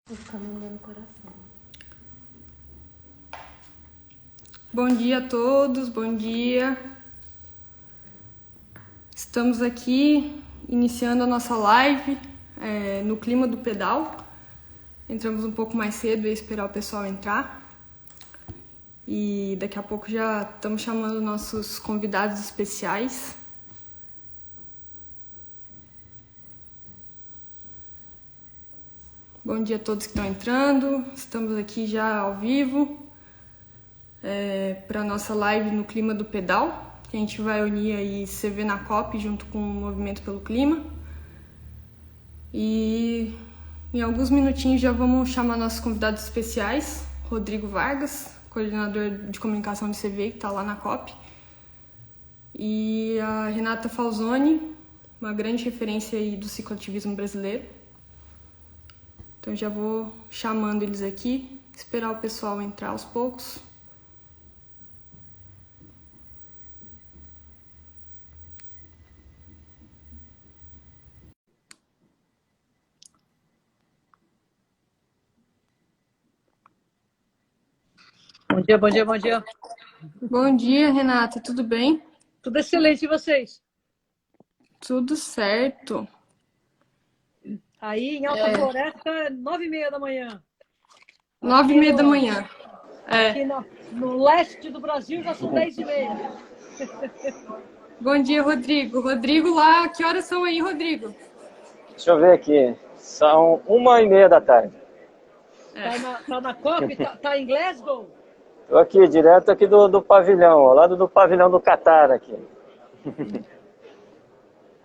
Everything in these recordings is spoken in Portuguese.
Vou ficar mandando coração. Bom dia a todos, bom dia. Estamos aqui iniciando a nossa live no clima do pedal. Entramos um pouco mais cedo e esperar o pessoal entrar. E daqui a pouco já estamos chamando nossos convidados especiais. Bom dia a todos que estão entrando. Estamos aqui já ao vivo para a nossa live no clima do pedal, que a gente vai unir aí CV na COP junto com o Movimento pelo Clima. E em alguns minutinhos já vamos chamar nossos convidados especiais, Rodrigo Vargas, coordenador de comunicação do CV, que está lá na COP, e a Renata Falzoni, uma grande referência aí do cicloativismo brasileiro. Então já vou chamando eles aqui, esperar o pessoal entrar aos poucos. Bom dia, bom dia, bom dia. Bom dia, Renata, tudo bem? Tudo excelente, e vocês? Tudo certo. Aí em Alta Floresta, 9h30 da manhã. 9h30 da manhã. Aqui no leste do Brasil já são 10h30. Bom dia, Rodrigo. Rodrigo lá, que horas são aí, Rodrigo? Deixa eu ver aqui. São 1h30 da tarde. Tá na COP? Tá em Glasgow? Estou aqui, direto aqui do pavilhão, ao lado do pavilhão do Catar aqui.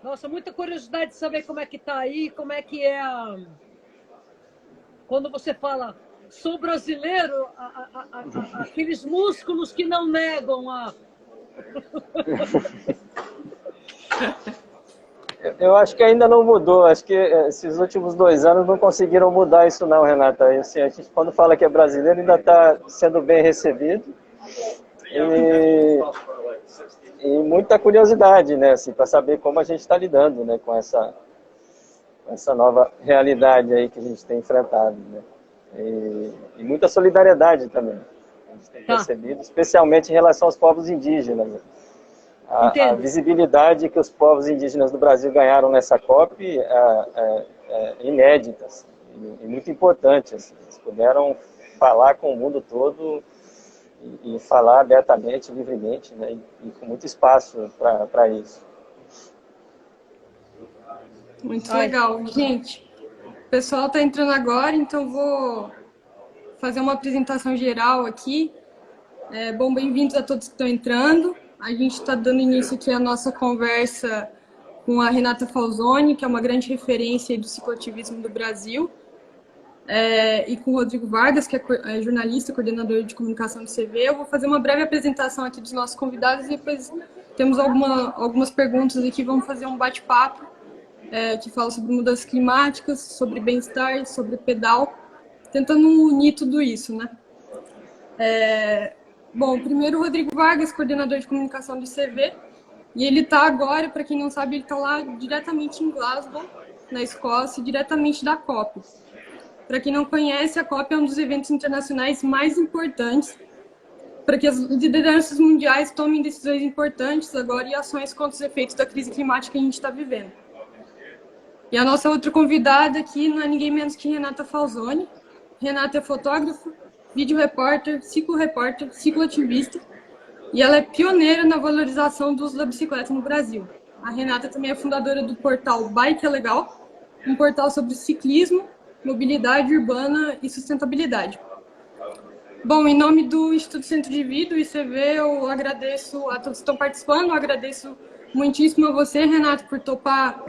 Nossa, muita curiosidade de saber como é que tá aí, como é que é quando você fala, sou brasileiro, aqueles músculos que não negam Eu acho que ainda não mudou, acho que esses últimos 2 anos não conseguiram mudar isso não, Renata. Assim, a gente quando fala que é brasileiro ainda está sendo bem recebido e muita curiosidade, né, assim, para saber como a gente está lidando, né, com essa nova realidade aí que a gente tem enfrentado, né, e muita solidariedade também a gente tem percebido, especialmente em relação aos povos indígenas, né? A visibilidade que os povos indígenas do Brasil ganharam nessa COP é inédita, assim, e muito importante. Assim. Eles puderam falar com o mundo todo e falar abertamente, livremente, né, e com muito espaço para isso. Muito legal. Gente, o pessoal está entrando agora, então vou fazer uma apresentação geral aqui. Bom, bem-vindos a todos que estão entrando. A gente está dando início aqui à nossa conversa com a Renata Falzoni, que é uma grande referência do cicloativismo do Brasil, e com o Rodrigo Vargas, que é jornalista, coordenador de comunicação do CV. Eu vou fazer uma breve apresentação aqui dos nossos convidados e depois temos algumas perguntas aqui. Vamos fazer um bate-papo que fala sobre mudanças climáticas, sobre bem-estar, sobre pedal, tentando unir tudo isso, né? Bom, primeiro o Rodrigo Vargas, coordenador de comunicação do CV, e ele está agora, para quem não sabe, ele está lá diretamente em Glasgow, na Escócia, diretamente da COP. Para quem não conhece, a COP é um dos eventos internacionais mais importantes para que as lideranças mundiais tomem decisões importantes agora e ações contra os efeitos da crise climática que a gente está vivendo. E a nossa outra convidada aqui não é ninguém menos que Renata Falzoni. Renata é fotógrafa, vídeo repórter, cicloativista, e ela é pioneira na valorização do uso da bicicleta no Brasil. A Renata também é fundadora do portal Bike é Legal, um portal sobre ciclismo, mobilidade urbana e sustentabilidade. Bom, em nome do Instituto Centro de Vida, o ICV, eu agradeço a todos que estão participando, eu agradeço muitíssimo a você, Renata, por topar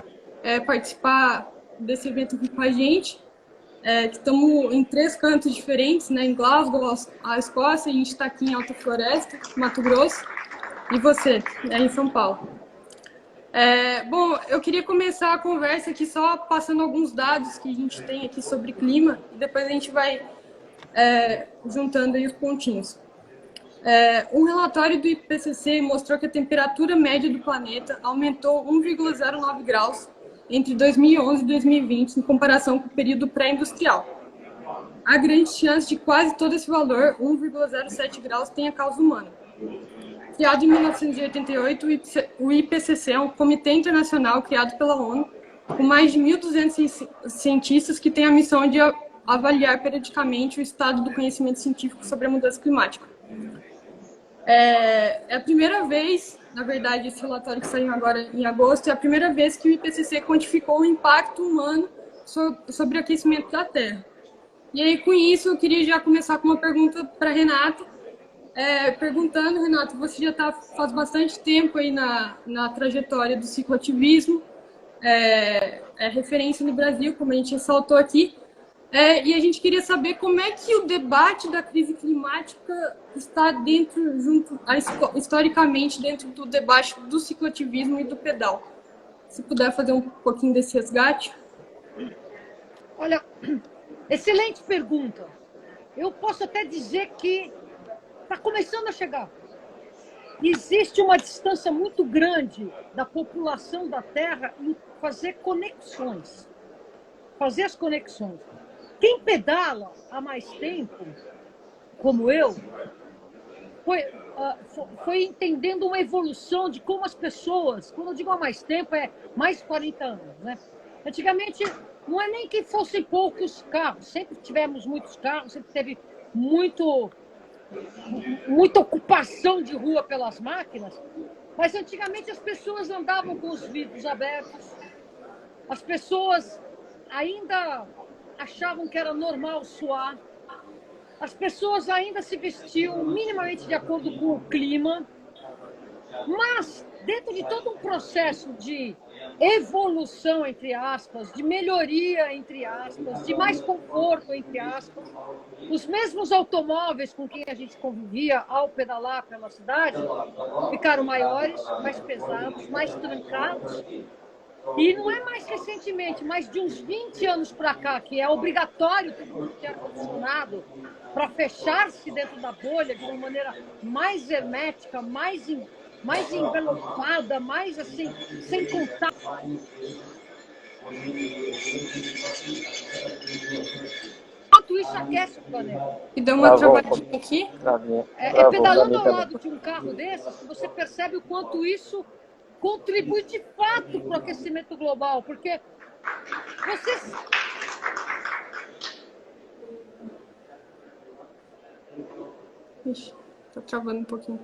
participar desse evento aqui com a gente. Que estamos em 3 cantos diferentes, né? Em Glasgow, a Escócia, a gente está aqui em Alta Floresta, Mato Grosso, e você, em São Paulo. Bom, eu queria começar a conversa aqui só passando alguns dados que a gente tem aqui sobre clima, e depois a gente vai juntando aí os pontinhos. Um relatório do IPCC mostrou que a temperatura média do planeta aumentou 1,09 graus entre 2011 e 2020, em comparação com o período pré-industrial. há grande chance de quase todo esse valor, 1,07 graus, tenha causa humana. Criado em 1988, o IPCC é um comitê internacional criado pela ONU, com mais de 1.200 cientistas que têm a missão de avaliar periodicamente o estado do conhecimento científico sobre a mudança climática. É a primeira vez, na verdade, esse relatório que saiu agora em agosto, é a primeira vez que o IPCC quantificou o impacto humano sobre o aquecimento da Terra. E aí, com isso, eu queria já começar com uma pergunta para a Renata. Perguntando, Renata, você já está faz bastante tempo aí na trajetória do cicloativismo, é referência no Brasil, como a gente ressaltou aqui, e a gente queria saber como é que o debate da crise climática está historicamente dentro do debate do cicloativismo e do pedal. Se puder fazer um pouquinho desse resgate. Olha, excelente pergunta. Eu posso até dizer que está começando a chegar. Existe uma distância muito grande da população da Terra em fazer conexões. Fazer as conexões. Quem pedala há mais tempo, como eu, foi entendendo uma evolução de como as pessoas, quando eu digo há mais tempo, é mais de 40 anos, né? Antigamente, não é nem que fossem poucos carros, sempre tivemos muitos carros, sempre teve muita ocupação de rua pelas máquinas, mas antigamente as pessoas andavam com os vidros abertos, as pessoas ainda achavam que era normal suar, as pessoas ainda se vestiam minimamente de acordo com o clima, mas dentro de todo um processo de evolução, entre aspas, de melhoria, entre aspas, de mais conforto, entre aspas, os mesmos automóveis com quem a gente convivia ao pedalar pela cidade ficaram maiores, mais pesados, mais trancados. E não é mais recentemente, mas de uns 20 anos para cá, que é obrigatório todo mundo ter ar-condicionado para fechar-se dentro da bolha de uma maneira mais hermética, mais envelopada, mais assim, sem contato. Enquanto isso aquece o planeta. E deu uma travadinha aqui. Pedalando ao lado de um carro desses que você percebe o quanto isso contribui de fato para o aquecimento global, porque vocês... Ixi, tá travando um pouquinho.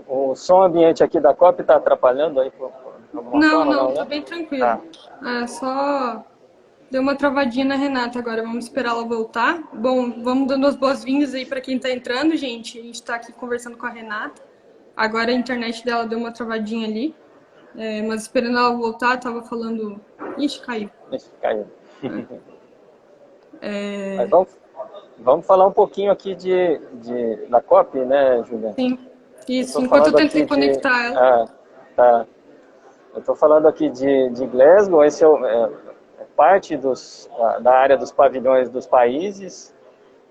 O som ambiente aqui da COP está atrapalhando aí? Não, tá bem tranquilo. Só deu uma travadinha na Renata agora, vamos esperar ela voltar. Bom, vamos dando as boas-vindas aí para quem está entrando, gente. A gente está aqui conversando com a Renata. Agora a internet dela deu uma travadinha ali, mas esperando ela voltar, tava falando... Ixi, caiu. Caiu. Mas vamos falar um pouquinho aqui da COP, né, Juliana? Sim, isso, enquanto eu tentei conectar ela. Tá. Eu estou falando aqui de Glasgow, esse é parte da área dos pavilhões dos países.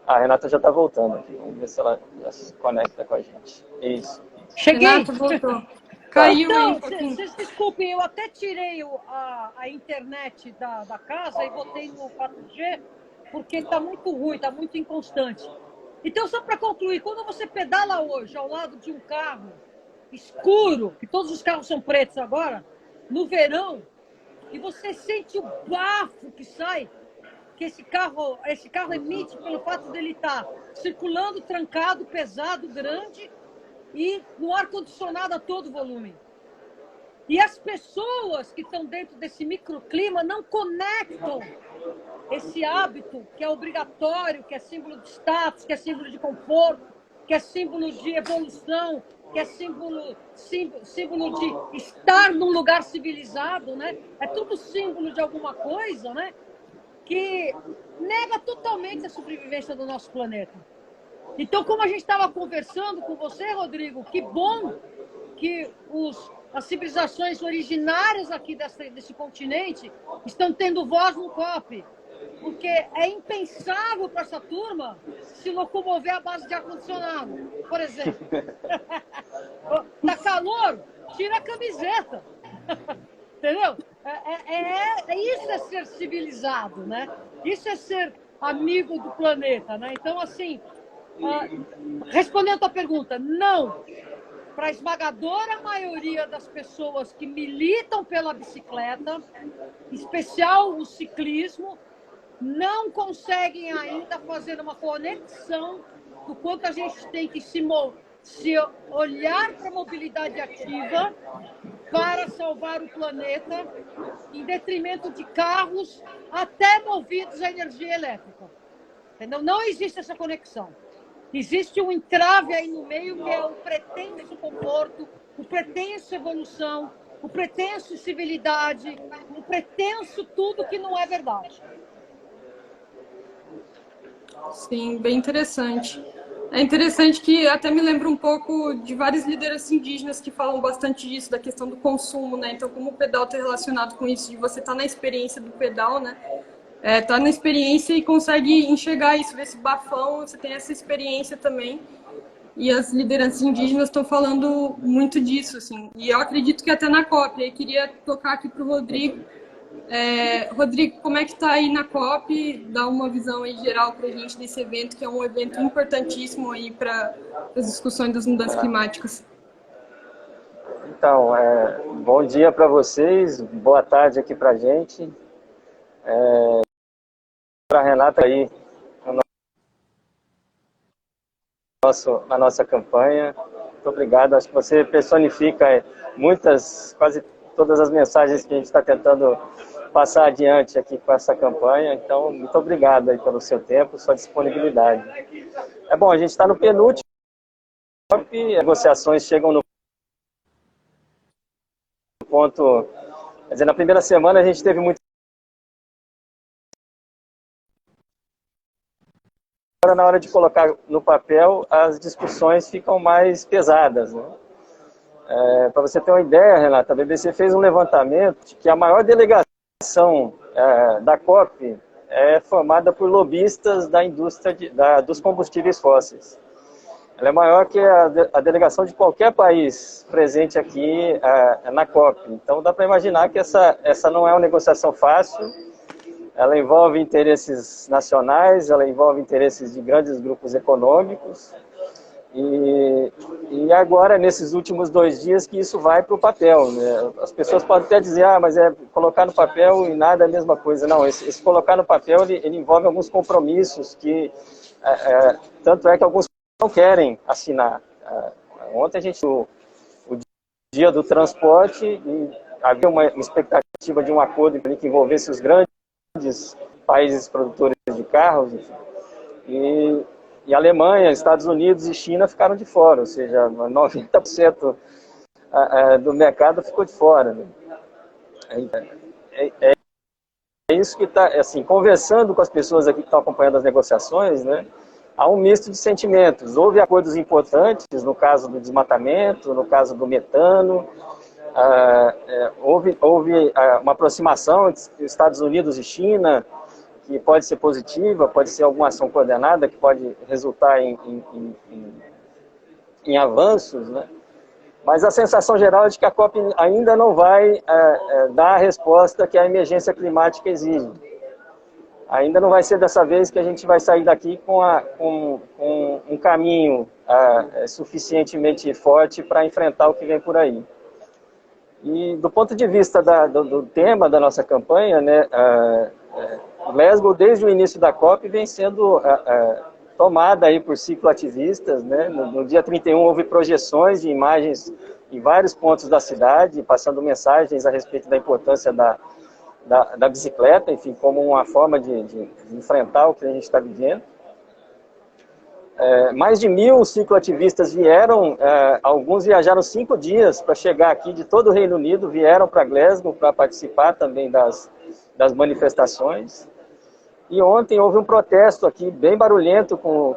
A Renata já está voltando aqui, vamos ver se ela já se conecta com a gente. Isso. Cheguei! Renata voltou. Caiu aí um pouquinho. Vocês desculpem, eu até tirei a internet da casa e botei no 4G, porque está muito ruim, está muito inconstante. Então, só para concluir, quando você pedala hoje ao lado de um carro escuro, que todos os carros são pretos agora, no verão, e você sente o bafo que sai, que esse carro emite pelo fato dele estar circulando, trancado, pesado, grande, e no ar-condicionado a todo volume. E as pessoas que estão dentro desse microclima não conectam esse hábito que é obrigatório, que é símbolo de status, que é símbolo de conforto, que é símbolo de evolução, que é símbolo de estar num lugar civilizado, né? É tudo símbolo de alguma coisa, né? Que nega totalmente a sobrevivência do nosso planeta. Então, como a gente estava conversando com você, Rodrigo, que bom que as civilizações originárias aqui desse continente estão tendo voz no COP. Porque é impensável para essa turma se locomover à base de ar-condicionado, por exemplo. Tá calor? Tira a camiseta. Entendeu? Isso é ser civilizado, né? Isso é ser amigo do planeta, né? Então, assim, respondendo a tua pergunta, não. Para a esmagadora maioria das pessoas que militam pela bicicleta, em especial o ciclismo, não conseguem ainda fazer uma conexão do quanto a gente tem que se olhar para a mobilidade ativa para salvar o planeta, em detrimento de carros até movidos a energia elétrica. Entendeu? Não existe essa conexão. Existe um entrave aí no meio que é o pretenso conforto, o pretenso evolução, o pretenso civilidade, o pretenso tudo que não é verdade. Sim, bem interessante. É interessante que até me lembra um pouco de várias lideranças indígenas que falam bastante disso, da questão do consumo, né? Então, como o pedal está relacionado com isso, de você estar na experiência do pedal, né? Tá na experiência e consegue enxergar isso, desse bafão, você tem essa experiência também. E as lideranças indígenas estão falando muito disso, assim. E eu acredito que até na COP. Eu queria tocar aqui para o Rodrigo. Rodrigo, como é que está aí na COP? Dá uma visão aí geral para a gente desse evento, que é um evento importantíssimo aí para as discussões das mudanças climáticas. Então, bom dia para vocês, boa tarde aqui para a gente. Para a Renata aí, na nossa campanha. Muito obrigado. Acho que você personifica quase todas as mensagens que a gente está tentando passar adiante aqui com essa campanha. Então, muito obrigado aí pelo seu tempo, sua disponibilidade. Bom, a gente está no penúltimo, as negociações chegam no ponto... Quer dizer, na primeira semana a gente teve muito... Agora, na hora de colocar no papel, as discussões ficam mais pesadas, né? Para você ter uma ideia, Renata, a BBC fez um levantamento de que a maior delegação da COP é formada por lobistas da indústria dos combustíveis fósseis. Ela é maior que a delegação de qualquer país presente aqui na COP. Então dá para imaginar que essa não é uma negociação fácil. Ela envolve interesses nacionais, ela envolve interesses de grandes grupos econômicos. E agora, nesses últimos 2 dias, que isso vai para o papel, né? As pessoas podem até dizer, mas colocar no papel e nada é a mesma coisa. Não, esse colocar no papel, ele envolve alguns compromissos que, tanto é que alguns não querem assinar. Ontem a gente, o dia do transporte, e havia uma expectativa de um acordo que envolvesse os grandes países produtores de carros, enfim, e Alemanha, Estados Unidos e China ficaram de fora, ou seja, 90% do mercado ficou de fora, né? É isso que está, assim, conversando com as pessoas aqui que estão acompanhando as negociações, né? Há um misto de sentimentos. Houve acordos importantes, no caso do desmatamento, no caso do metano, houve uma aproximação entre Estados Unidos e China, que pode ser positiva, pode ser alguma ação coordenada, que pode resultar em avanços, né? Mas a sensação geral é de que a COP ainda não vai dar a resposta que a emergência climática exige. Ainda não vai ser dessa vez que a gente vai sair daqui com um caminho suficientemente forte para enfrentar o que vem por aí. E do ponto de vista do tema da nossa campanha, né, Glasgow, desde o início da COP, vem sendo tomada aí por cicloativistas, né? No dia 31 houve projeções de imagens em vários pontos da cidade, passando mensagens a respeito da importância da bicicleta, enfim, como uma forma de enfrentar o que a gente está vivendo. Mais de 1.000 cicloativistas vieram, alguns viajaram 5 dias para chegar aqui de todo o Reino Unido, vieram para Glasgow para participar também das manifestações. E ontem houve um protesto aqui, bem barulhento, com o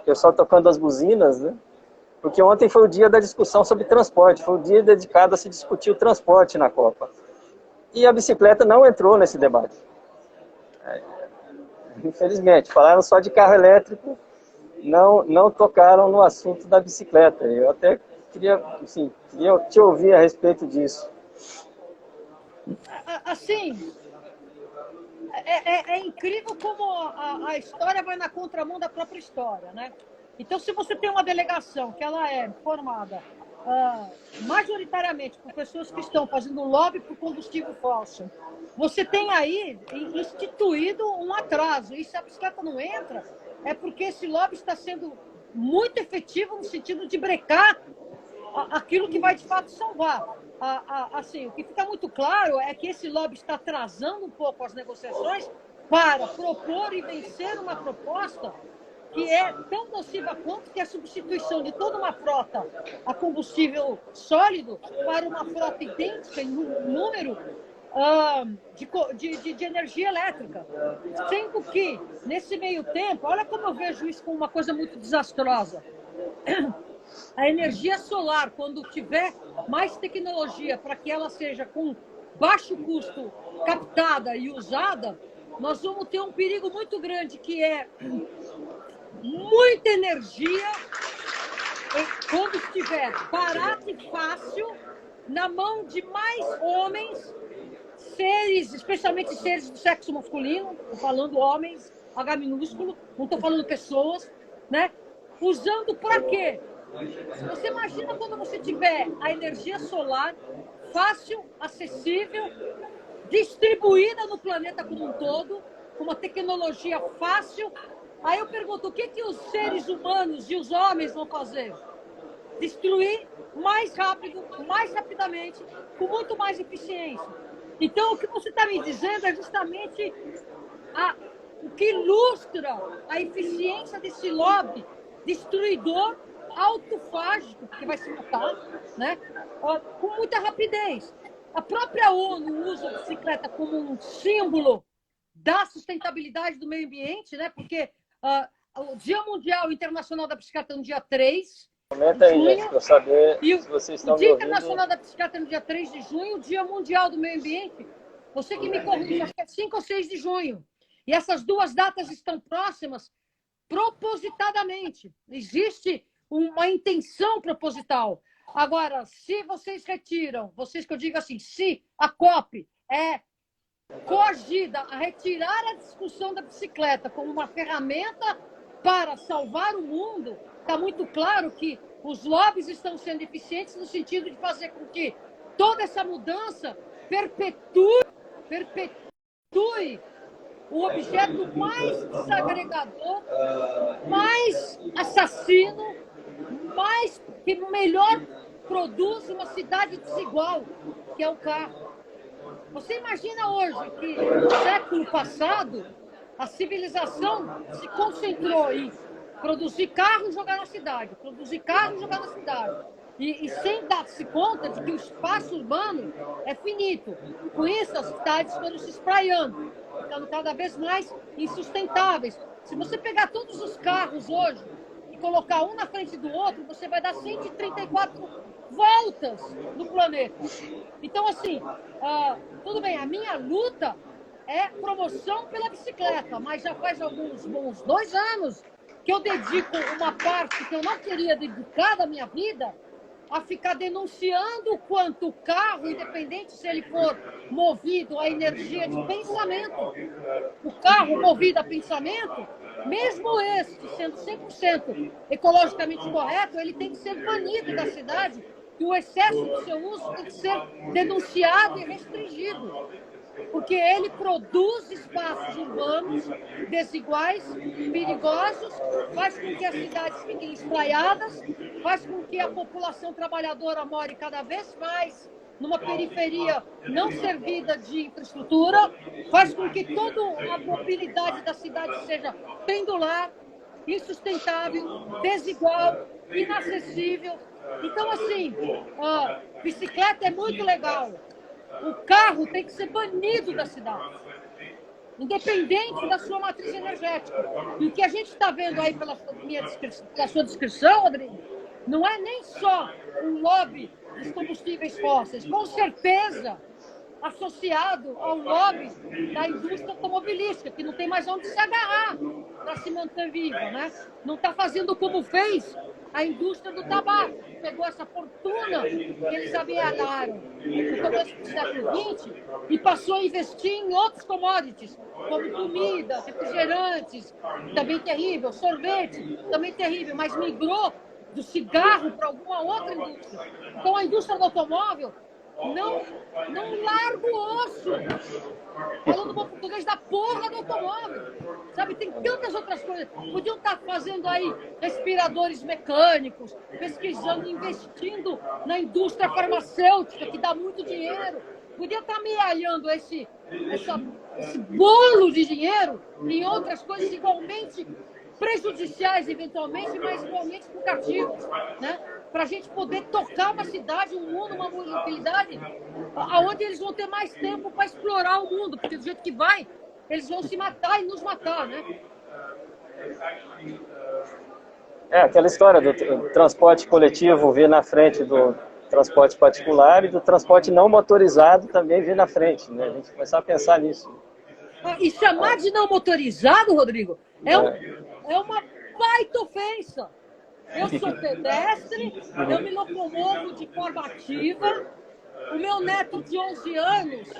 pessoal tocando as buzinas, né? Porque ontem foi o dia da discussão sobre transporte, foi o dia dedicado a se discutir o transporte na Copa. E a bicicleta não entrou nesse debate. Infelizmente, falaram só de carro elétrico, não tocaram no assunto da bicicleta. Eu até queria te ouvir a respeito disso. Assim, é incrível como a história vai na contramão da própria história, né? Então, se você tem uma delegação que ela é formada majoritariamente por pessoas que estão fazendo lobby por combustível fóssil, você tem aí instituído um atraso. E se a bicicleta não entra, é porque esse lobby está sendo muito efetivo no sentido de brecar aquilo que vai, de fato, salvar. Assim, o que fica muito claro é que esse lobby está atrasando um pouco as negociações para propor e vencer uma proposta que é tão nociva quanto que a substituição de toda uma frota a combustível sólido para uma frota idêntica em número de energia elétrica. Sendo que, nesse meio tempo, olha como eu vejo isso como uma coisa muito desastrosa. A energia solar, quando tiver mais tecnologia para que ela seja com baixo custo captada e usada, nós vamos ter um perigo muito grande, que é muita energia quando estiver barata e fácil na mão de mais homens, seres, especialmente seres do sexo masculino, estou falando homens, H minúsculo, não estou falando pessoas, né? Usando para quê? Você imagina quando você tiver a energia solar fácil, acessível, distribuída no planeta como um todo, com uma tecnologia fácil. Aí eu pergunto, o que os seres humanos e os homens vão fazer? Destruir mais rápido, mais rapidamente, com muito mais eficiência. Então, o que você está me dizendo é justamente o que ilustra a eficiência desse lobby destruidor, autofágico, que vai se matar, né? Com muita rapidez. A própria ONU usa a bicicleta como um símbolo da sustentabilidade do meio ambiente, né? Porque o Dia Mundial Internacional da Bicicleta é no dia 3 Comenta aí, gente, para eu saber se vocês estão o me Dia ouvindo. Internacional da Bicicleta é no dia 3 de junho, o Dia Mundial do Meio Ambiente, você que me corrige, acho que é 5 ou 6 de junho. E essas duas datas estão próximas propositadamente. Existe uma intenção proposital. Agora, se vocês retiram, vocês que eu digo assim, se a COP é coagida a retirar a discussão da bicicleta como uma ferramenta para salvar o mundo, está muito claro que os lobbies estão sendo eficientes no sentido de fazer com que toda essa mudança perpetue o objeto mais desagregador, mais assassino, que melhor produz uma cidade desigual, que é o carro. Você imagina hoje que no século passado a civilização se concentrou em produzir carro e jogar na cidade, produzir carro e jogar na cidade. E sem dar-se conta de que o espaço urbano é finito. Com isso, as cidades foram se espraiando, ficando cada vez mais insustentáveis. Se você pegar todos os carros hoje e colocar um na frente do outro, você vai dar 134 voltas no planeta. Então, assim, tudo bem, a minha luta é promoção pela bicicleta, mas já faz alguns bons 2 anos que eu dedico uma parte que eu não queria dedicar da minha vida a ficar denunciando o quanto o carro, independente se ele for movido a energia de pensamento, o carro movido a pensamento, mesmo este sendo 100% ecologicamente correto, ele tem que ser banido da cidade e o excesso do seu uso tem que ser denunciado e restringido, porque ele produz espaços urbanos desiguais, perigosos, faz com que as cidades fiquem espraiadas, faz com que a população trabalhadora more cada vez mais numa periferia não servida de infraestrutura, faz com que toda a mobilidade da cidade seja pendular, insustentável, desigual, inacessível. Então, assim, bicicleta é muito legal. O carro tem que ser banido da cidade, independente da sua matriz energética. E o que a gente está vendo aí pela sua descrição, Rodrigo, não é nem só um lobby dos combustíveis fósseis, com certeza associado ao lobby da indústria automobilística, que não tem mais onde se agarrar para se manter viva, né? Não está fazendo como fez a indústria do tabaco, que pegou essa fortuna que eles amealharam no começo do século XX e passou a investir em outros commodities, como comida, refrigerantes, também terrível, sorvete, também terrível, mas migrou do cigarro para alguma outra indústria. Então, a indústria do automóvel não larga o osso. Falando bom português, da porra do automóvel. Sabe, tem tantas outras coisas. Podiam estar fazendo aí respiradores mecânicos, pesquisando, investindo na indústria farmacêutica, que dá muito dinheiro. Podia estar amealhando esse bolo de dinheiro em outras coisas igualmente prejudiciais, eventualmente, mas igualmente lucrativas, né? Para a gente poder tocar uma cidade, um mundo, uma mobilidade, aonde eles vão ter mais tempo para explorar o mundo, porque do jeito que vai, eles vão se matar e nos matar, né? Aquela história do transporte coletivo vir na frente do transporte particular e do transporte não motorizado também vir na frente, né? A gente começar a pensar nisso. E chamar de não motorizado, Rodrigo, é uma baita ofensa. Eu sou pedestre, eu me locomovo de forma ativa. O meu neto de 11 anos,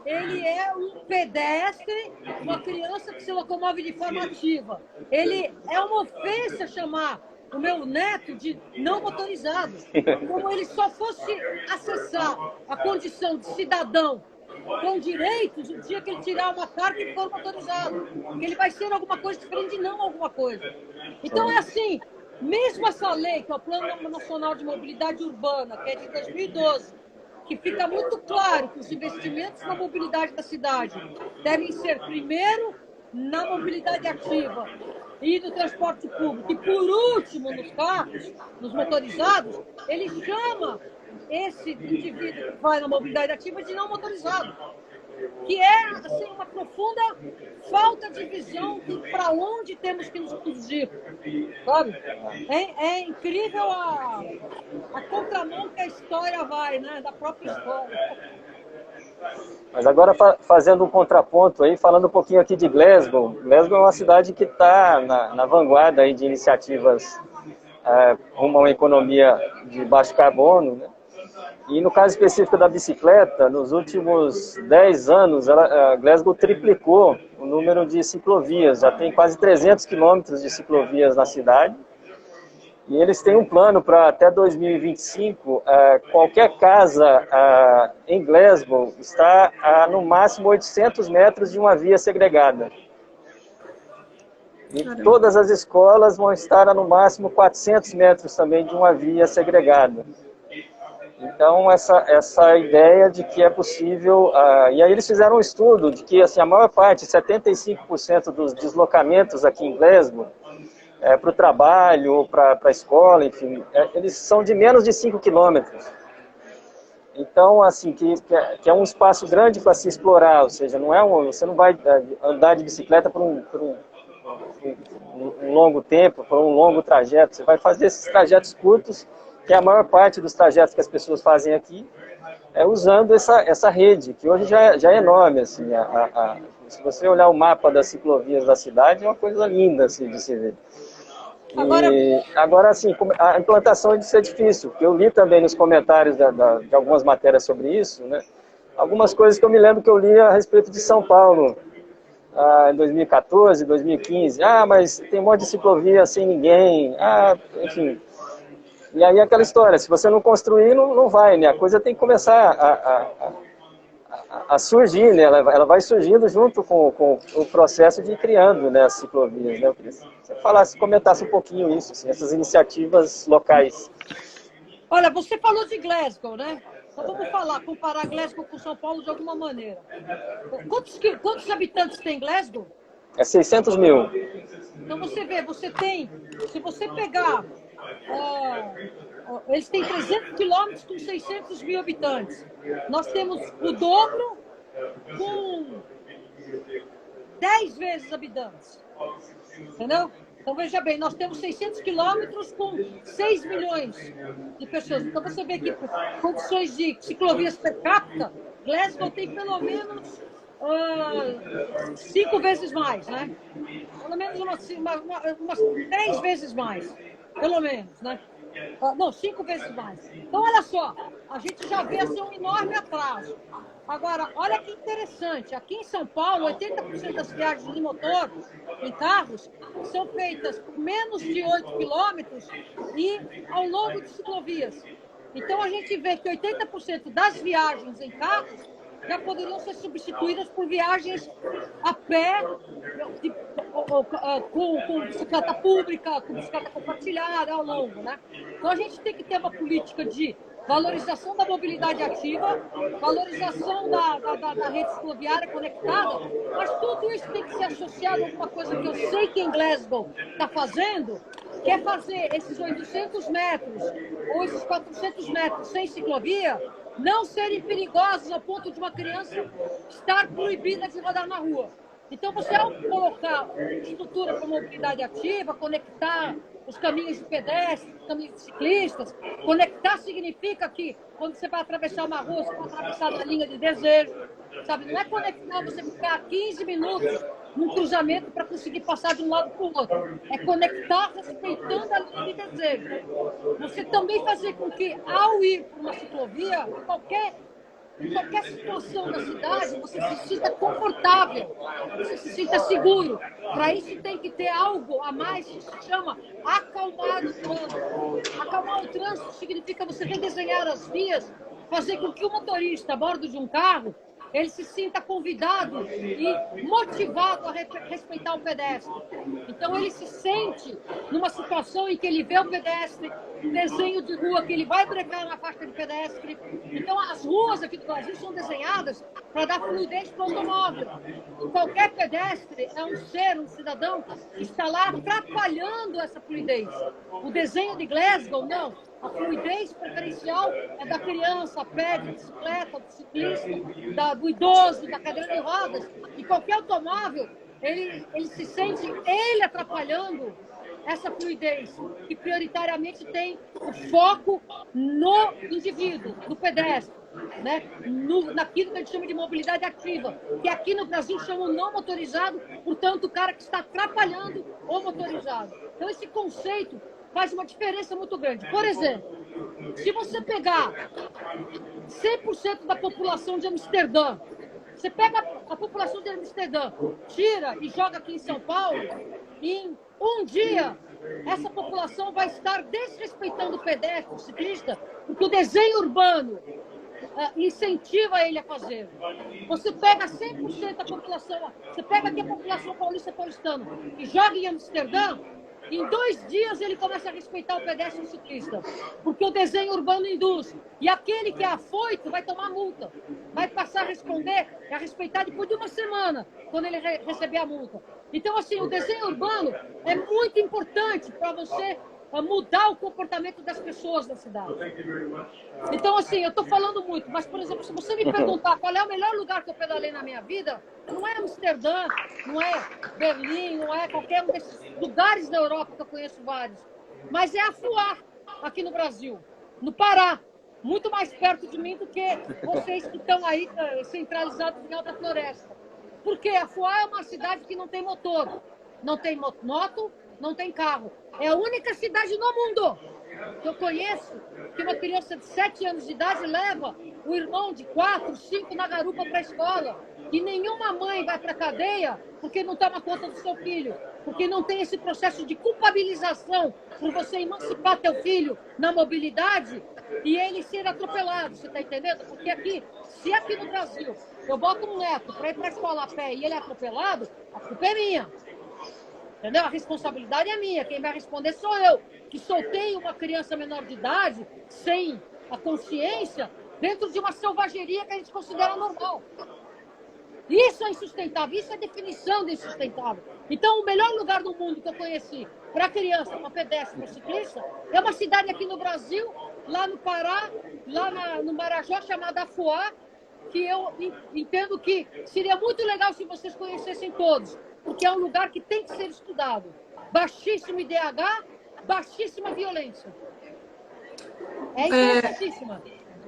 ele é um pedestre, uma criança que se locomove de forma ativa. Ele é uma ofensa chamar o meu neto de não motorizado. Como ele só fosse acessar a condição de cidadão com direitos o dia que ele tirar uma carta e for motorizado. Porque ele vai ser alguma coisa diferente de não alguma coisa. Então é assim, mesmo essa lei, que é o Plano Nacional de Mobilidade Urbana, que é de 2012, que fica muito claro que os investimentos na mobilidade da cidade devem ser, primeiro, na mobilidade ativa e no transporte público, e por último, nos carros, nos motorizados, ele chama esse indivíduo que vai na mobilidade ativa de não motorizado, que é assim, uma profunda falta de visão para onde temos que nos conduzir, sabe? É incrível a contramão que a história vai, né? Da própria história. Mas agora fazendo um contraponto aí, falando um pouquinho aqui de Glasgow. Glasgow é uma cidade que está na vanguarda aí de iniciativas rumo a uma economia de baixo carbono, né? E no caso específico da bicicleta, nos últimos 10 anos, Glasgow triplicou o número de ciclovias. Já tem quase 300 quilômetros de ciclovias na cidade. E eles têm um plano para até 2025, qualquer casa em Glasgow está a no máximo 800 metros de uma via segregada. E todas as escolas vão estar a no máximo 400 metros também de uma via segregada. Então, essa ideia de que é possível... e aí eles fizeram um estudo de que assim, a maior parte, 75% dos deslocamentos aqui em Glasgow, para o trabalho ou para a escola, enfim, eles são de menos de 5 quilômetros. Então, assim, que é um espaço grande para se explorar, ou seja, você não vai andar de bicicleta por um longo tempo, por um longo trajeto, você vai fazer esses trajetos curtos, que é a maior parte dos trajetos que as pessoas fazem aqui, usando essa rede, que hoje já é enorme. Assim, se você olhar o mapa das ciclovias da cidade, é uma coisa linda assim, de se ver. Agora, assim, a implantação é de ser difícil, porque eu li também nos comentários de algumas matérias sobre isso, né? Algumas coisas que eu me lembro que eu li a respeito de São Paulo, em 2014, 2015. Mas tem um monte de ciclovia sem ninguém, enfim... E aí aquela história, se você não construir, não vai, né? A coisa tem que começar a surgir, né? Ela vai surgindo junto com o processo de ir criando, né, as ciclovias, né? Eu queria que você comentasse um pouquinho isso, assim, essas iniciativas locais. Olha, você falou de Glasgow, né? Então vamos comparar Glasgow com São Paulo de alguma maneira. Quantos habitantes tem Glasgow? 600 mil. Então você vê, se você pegar... eles têm 300 quilômetros com 600 mil habitantes. Nós temos o dobro com 10 vezes habitantes. Entendeu? Então, veja bem, nós temos 600 quilômetros com 6 milhões de pessoas. Então, você vê que condições de ciclovias per capita, Glasgow tem pelo menos 5 vezes mais, né? Pelo menos umas 3 vezes mais. pelo menos, né? Não, 5 vezes mais. Então, olha só, a gente já vê assim, um enorme atraso. Agora, olha que interessante, aqui em São Paulo, 80% das viagens de motor em carros são feitas por menos de 8 quilômetros e ao longo de ciclovias. Então, a gente vê que 80% das viagens em carros já poderiam ser substituídas por viagens a pé, com bicicleta pública, com bicicleta compartilhada ao longo, né? Então, a gente tem que ter uma política de valorização da mobilidade ativa, valorização da rede cicloviária conectada, mas tudo isso tem que ser associado a alguma coisa que eu sei que em Glasgow está fazendo, que é fazer esses 800 metros ou esses 400 metros sem ciclovia não serem perigosos ao ponto de uma criança estar proibida de rodar na rua. Então, você, ao colocar estrutura para mobilidade ativa, conectar os caminhos de pedestres, os caminhos de ciclistas, conectar significa que, quando você vai atravessar uma rua, você vai atravessar na linha de desejo, sabe? Não é conectar você ficar 15 minutos num cruzamento para conseguir passar de um lado para o outro. É conectar respeitando a linha de desejo. Você também fazer com que, ao ir por uma ciclovia, em qualquer situação da cidade, você se sinta confortável, você se sinta seguro. Para isso tem que ter algo a mais que se chama acalmar o trânsito. Acalmar o trânsito significa você redesenhar as vias, fazer com que o motorista a bordo de um carro ele se sinta convidado e motivado a respeitar o pedestre. Então, ele se sente numa situação em que ele vê o pedestre, desenho de rua, que ele vai brecar na faixa de pedestre. Então, as ruas aqui do Brasil são desenhadas para dar fluidez para o automóvel. E qualquer pedestre é um ser, um cidadão, que está lá atrapalhando essa fluidez. O desenho de Glasgow, não. A fluidez preferencial é da criança, a pé, de bicicleta, do ciclista, do idoso, da cadeira de rodas. E qualquer automóvel, ele se sente ele atrapalhando essa fluidez, que prioritariamente tem o foco no indivíduo, no pedestre, né? Naquilo que a gente chama de mobilidade ativa, que aqui no Brasil chamam não motorizado, portanto, o cara que está atrapalhando o motorizado. Então, esse conceito faz uma diferença muito grande. Por exemplo, se você pegar 100% da população de Amsterdã, você pega a população de Amsterdã, tira e joga aqui em São Paulo, em um dia, essa população vai estar desrespeitando o pedestre, o ciclista, porque o desenho urbano incentiva ele a fazer. Você pega 100% da população, você pega aqui a população paulistana e joga em Amsterdã, em 2 dias ele começa a respeitar o pedestre e o ciclista, porque o desenho urbano induz. E aquele que é afoito vai tomar multa, vai passar a responder, a respeitar depois de 1 semana, quando ele receber a multa. Então, assim, o desenho urbano é muito importante para você mudar o comportamento das pessoas da cidade. Então, assim, eu estou falando muito, mas, por exemplo, se você me perguntar qual é o melhor lugar que eu pedalei na minha vida, não é Amsterdã, não é Berlim, não é qualquer um desses lugares da Europa, que eu conheço vários, mas é a Foix, aqui no Brasil, no Pará, muito mais perto de mim do que vocês que estão aí centralizados em Alta Floresta. Porque a Foix é uma cidade que não tem motor, não tem moto, não tem carro. É a única cidade no mundo que eu conheço que uma criança de 7 anos de idade leva o irmão de 4, 5 na garupa para a escola. E nenhuma mãe vai para a cadeia porque não toma conta do seu filho. Porque não tem esse processo de culpabilização por você emancipar teu filho na mobilidade e ele ser atropelado. Você está entendendo? Porque aqui, se aqui no Brasil eu boto um neto para ir para a escola a pé e ele é atropelado, a culpa é minha. Entendeu? A responsabilidade é minha. Quem vai responder sou eu, que soltei uma criança menor de idade, sem a consciência, dentro de uma selvageria que a gente considera normal. Isso é insustentável, isso é definição de insustentável. Então, o melhor lugar do mundo que eu conheci para criança, para pedestre, para ciclista, é uma cidade aqui no Brasil, lá no Pará, lá no Marajó, chamada Afuá, que eu entendo que seria muito legal se vocês conhecessem todos, porque é um lugar que tem que ser estudado. Baixíssimo IDH, baixíssima violência. É interessantíssima.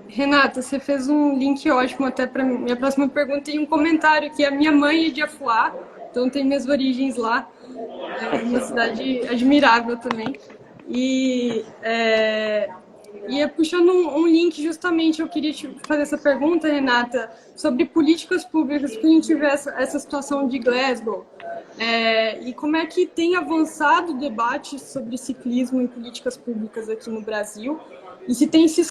Renata, você fez um link ótimo até para minha próxima pergunta e um comentário que a minha mãe é de Afuá, então tem minhas origens lá. É uma cidade admirável também. E puxando um link, justamente, eu queria te fazer essa pergunta, Renata, sobre políticas públicas, que a gente vê essa situação de Glasgow, e como é que tem avançado o debate sobre ciclismo e políticas públicas aqui no Brasil, e se tem se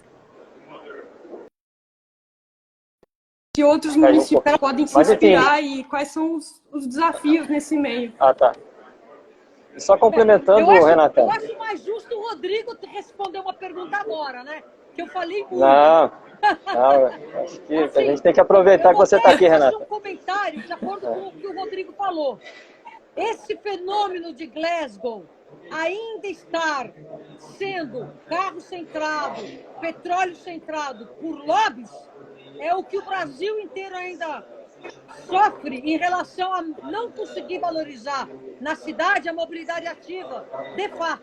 outros municípios podem se inspirar e quais são os desafios nesse meio. Ah, tá. E só complementando, Renata. Eu acho mais justo o Rodrigo responder uma pergunta agora, né? Que eu falei muito. Não, acho que assim, a gente tem que aproveitar que você está aqui, Renata. Eu vou fazer um comentário de acordo com o que o Rodrigo falou. Esse fenômeno de Glasgow ainda estar sendo carro centrado, petróleo centrado por lobbies, é o que o Brasil inteiro ainda sofre em relação a não conseguir valorizar na cidade a mobilidade ativa, de fato.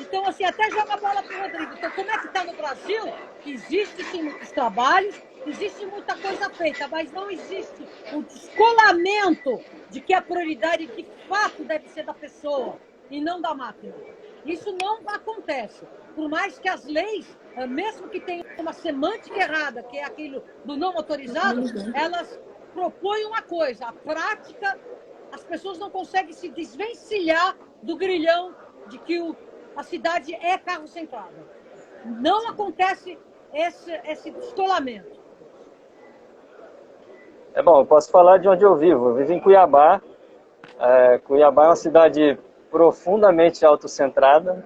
Então, assim, até joga a bola para o Rodrigo. Então, como é que está no Brasil? Existe sim muitos trabalhos, existe muita coisa feita, mas não existe o descolamento de que a prioridade de fato deve ser da pessoa e não da máquina. Isso não acontece. Por mais que as leis, mesmo que tenham uma semântica errada, que é aquilo do não motorizado, elas propõem uma coisa. A prática, as pessoas não conseguem se desvencilhar do grilhão de que a cidade é carro-centrada. Não acontece esse descolamento. É bom, eu posso falar de onde eu vivo. Eu vivo em Cuiabá. Cuiabá é uma cidade profundamente autocentrada.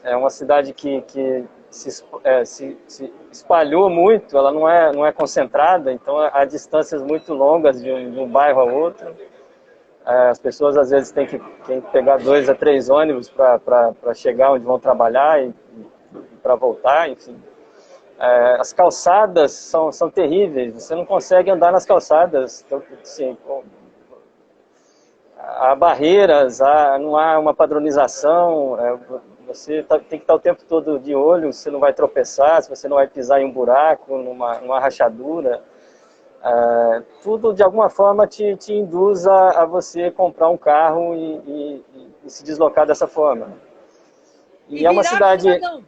É uma cidade que se espalhou muito, ela não é concentrada, então há distâncias muito longas de um bairro a outro. As pessoas às vezes têm que pegar 2 a 3 ônibus para chegar onde vão trabalhar e para voltar, enfim. As calçadas são terríveis, você não consegue andar nas calçadas, então, assim, há barreiras, não há uma padronização, você tem que estar o tempo todo de olho se não vai tropeçar, se você não vai pisar em um buraco, numa rachadura. Tudo de alguma forma te induz a você comprar um carro e se deslocar dessa forma. E é uma cidade... cidadão.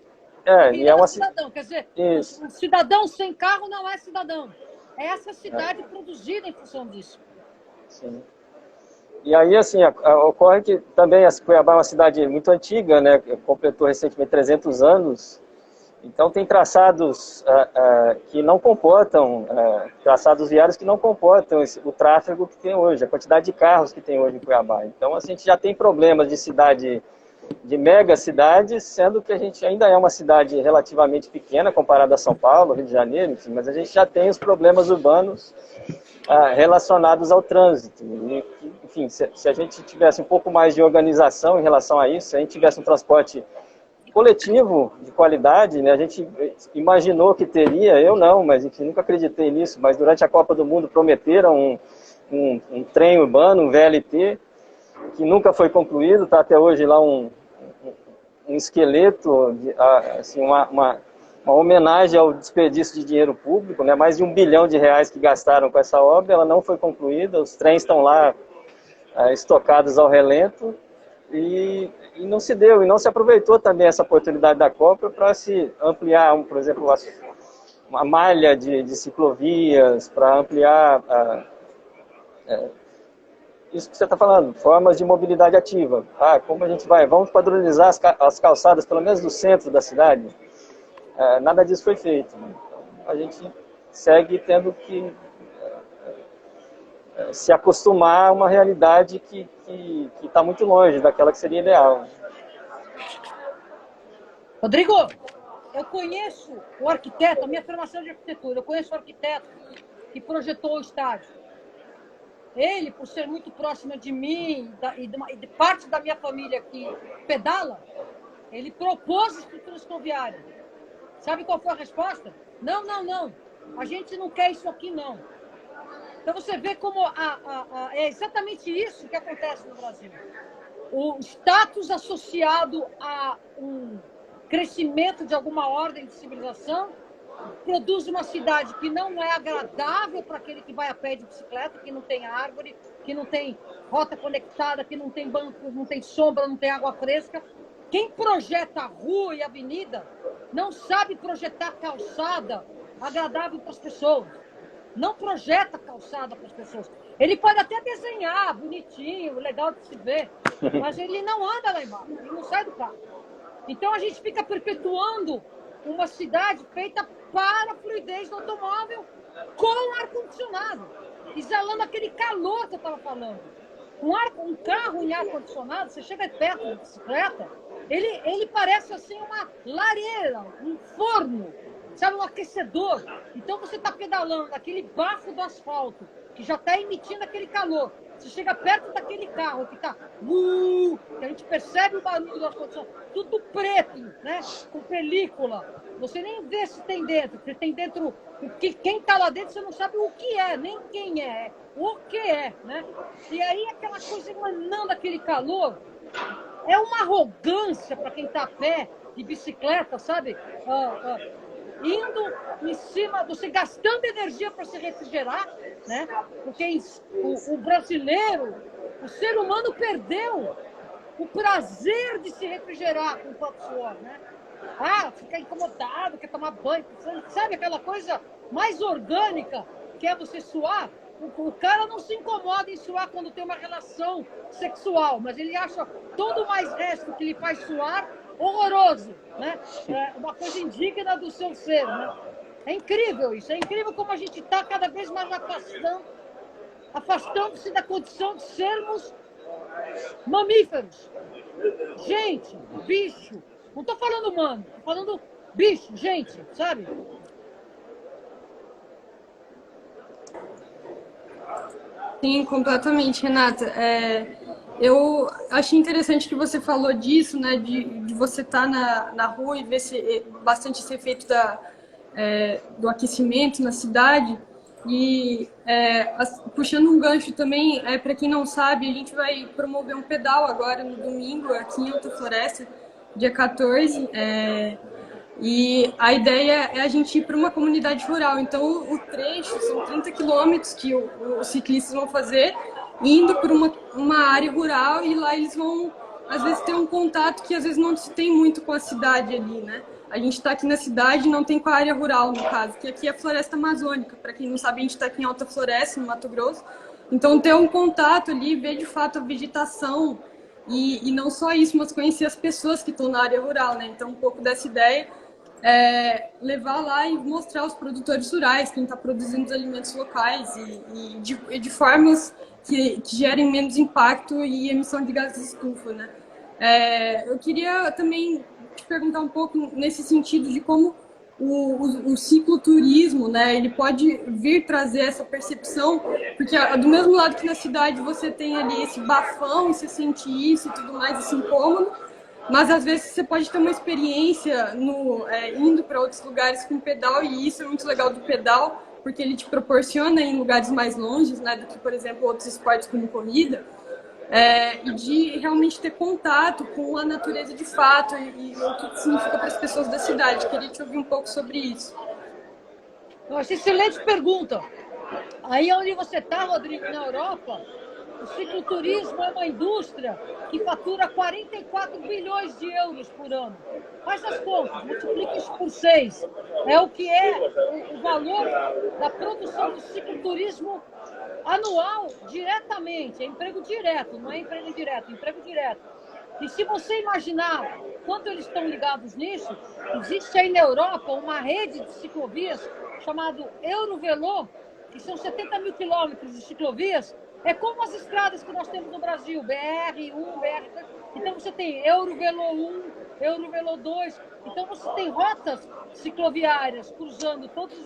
E é uma cidadão, quer dizer, o cidadão sem carro não é cidadão. É essa cidade produzida em função disso. Sim. E aí, assim, ocorre que também Cuiabá é uma cidade muito antiga, né? Completou recentemente 300 anos. Então, tem traçados que não comportam, traçados viários que não comportam o tráfego que tem hoje, a quantidade de carros que tem hoje em Cuiabá. Então, a gente já tem problemas de mega cidades, sendo que a gente ainda é uma cidade relativamente pequena comparada a São Paulo, Rio de Janeiro, enfim, mas a gente já tem os problemas urbanos relacionados ao trânsito. E, enfim, se a gente tivesse um pouco mais de organização em relação a isso, se a gente tivesse um transporte coletivo de qualidade, né? A gente imaginou que teria, eu não, mas enfim, nunca acreditei nisso, mas durante a Copa do Mundo prometeram um trem urbano, um VLT, que nunca foi concluído, está até hoje lá um esqueleto, assim, uma homenagem ao desperdício de dinheiro público, né? Mais de R$1 bilhão que gastaram com essa obra, ela não foi concluída, os trens estão lá estocados ao relento, e não se deu, e não se aproveitou também essa oportunidade da Copa para se ampliar, por exemplo, uma malha de ciclovias, para ampliar isso que você está falando, formas de mobilidade ativa. Como a gente vamos padronizar as calçadas, pelo menos do centro da cidade. Nada disso foi feito. Então, a gente segue tendo que se acostumar a uma realidade que está muito longe daquela que seria ideal. Rodrigo, eu conheço o arquiteto, a minha formação de arquitetura, eu conheço o arquiteto que projetou o estádio. Ele, por ser muito próximo de mim e de parte da minha família que pedala, ele propôs estruturas ferroviárias. Sabe qual foi a resposta? Não. A gente não quer isso aqui, não. Então você vê como é exatamente isso que acontece no Brasil. O status associado a um crescimento de alguma ordem de civilização produz uma cidade que não é agradável para aquele que vai a pé de bicicleta, que não tem árvore, que não tem rota conectada, que não tem banco, não tem sombra, não tem água fresca. Quem projeta rua e avenida não sabe projetar calçada agradável para as pessoas. Não projeta calçada para as pessoas. Ele pode até desenhar bonitinho, legal de se ver, mas ele não anda lá embaixo, ele não sai do carro. Então a gente fica perpetuando uma cidade feita para a fluidez do automóvel com ar-condicionado, exalando aquele calor que eu estava falando. Um carro em ar-condicionado, você chega perto da bicicleta, ele parece assim uma lareira, um forno, sabe, um aquecedor. Então você está pedalando naquele bafo do asfalto, que já está emitindo aquele calor. Você chega perto daquele carro que está... que a gente percebe o barulho do ar-condicionado, tudo preto, né? Com película. Você nem vê se tem dentro, porque tem dentro... Quem está lá dentro, você não sabe o que é, nem quem é o que é, né? E aí aquela coisa emanando aquele calor, é uma arrogância para quem está a pé, de bicicleta, sabe? Indo em cima, você gastando energia para se refrigerar, né? Porque o brasileiro, o ser humano perdeu o prazer de se refrigerar com o próprio suor, né? Fica incomodado, quer tomar banho, sabe aquela coisa mais orgânica que é você suar? O cara não se incomoda em suar quando tem uma relação sexual, mas ele acha todo o mais resto que lhe faz suar horroroso, né? É uma coisa indigna do seu ser, né? É incrível isso, é incrível como a gente está cada vez mais afastando-se da condição de sermos mamíferos. Gente, bicho. Não estou falando humano, estou falando bicho, gente, sabe? Sim, completamente, Renata. Eu achei interessante que você falou disso, né, de você estar na rua e ver bastante esse efeito do aquecimento na cidade. E puxando um gancho também, para quem não sabe, a gente vai promover um pedal agora no domingo aqui em Alta Floresta, dia 14. E a ideia é a gente ir para uma comunidade rural. Então, o trecho são 30 quilômetros que os ciclistas vão fazer, indo por uma área rural, e lá eles vão, às vezes, ter um contato que às vezes não se tem muito com a cidade ali, né? A gente está aqui na cidade, não tem com a área rural, no caso, que aqui é a Floresta Amazônica. Para quem não sabe, a gente está aqui em Alta Floresta, no Mato Grosso. Então, ter um contato ali, ver de fato a vegetação, e não só isso, mas conhecer as pessoas que estão na área rural, né? Então, um pouco dessa ideia levar lá e mostrar os produtores rurais, quem está produzindo os alimentos locais e de formas que gerem menos impacto e emissão de gases de estufa, né? Eu queria também te perguntar um pouco nesse sentido de como o cicloturismo, né, ele pode vir trazer essa percepção, porque do mesmo lado que na cidade você tem ali esse bafão, você sente isso e tudo mais, esse incômodo, mas às vezes você pode ter uma experiência indo para outros lugares com pedal, e isso é muito legal do pedal, porque ele te proporciona em lugares mais longes, né, do que, por exemplo, outros esportes como corrida, e de realmente ter contato com a natureza de fato e o que significa para as pessoas da cidade. Queria te ouvir um pouco sobre isso. Nossa, excelente pergunta. Aí onde você está, Rodrigo, na Europa, o cicloturismo é uma indústria que fatura 44 bilhões de euros por ano. Faz as contas, multiplica isso por 6. É o que é o valor da produção do cicloturismo anual diretamente. É emprego direto, não é emprego indireto, é emprego direto. E se você imaginar quanto eles estão ligados nisso, existe aí na Europa uma rede de ciclovias chamada Eurovelo, que são 70 mil quilômetros de ciclovias. É como as estradas que nós temos no Brasil, BR-1, BR-2. Então você tem Eurovelo 1, Eurovelo 2. Então você tem rotas cicloviárias cruzando todos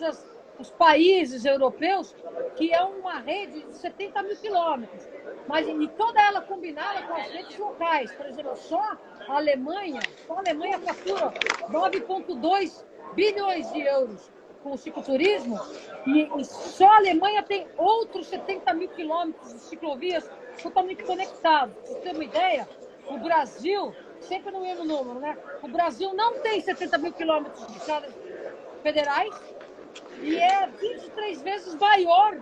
os países europeus, que é uma rede de 70 mil quilômetros. Mas e toda ela combinada com as redes locais. Por exemplo, só a Alemanha fatura 9,2 bilhões de euros com o cicloturismo, e só a Alemanha tem outros 70 mil quilômetros de ciclovias totalmente conectados. Para você ter uma ideia, o Brasil, sempre no mesmo número, né? O Brasil não tem 70 mil quilômetros de estradas federais e é 23 vezes maior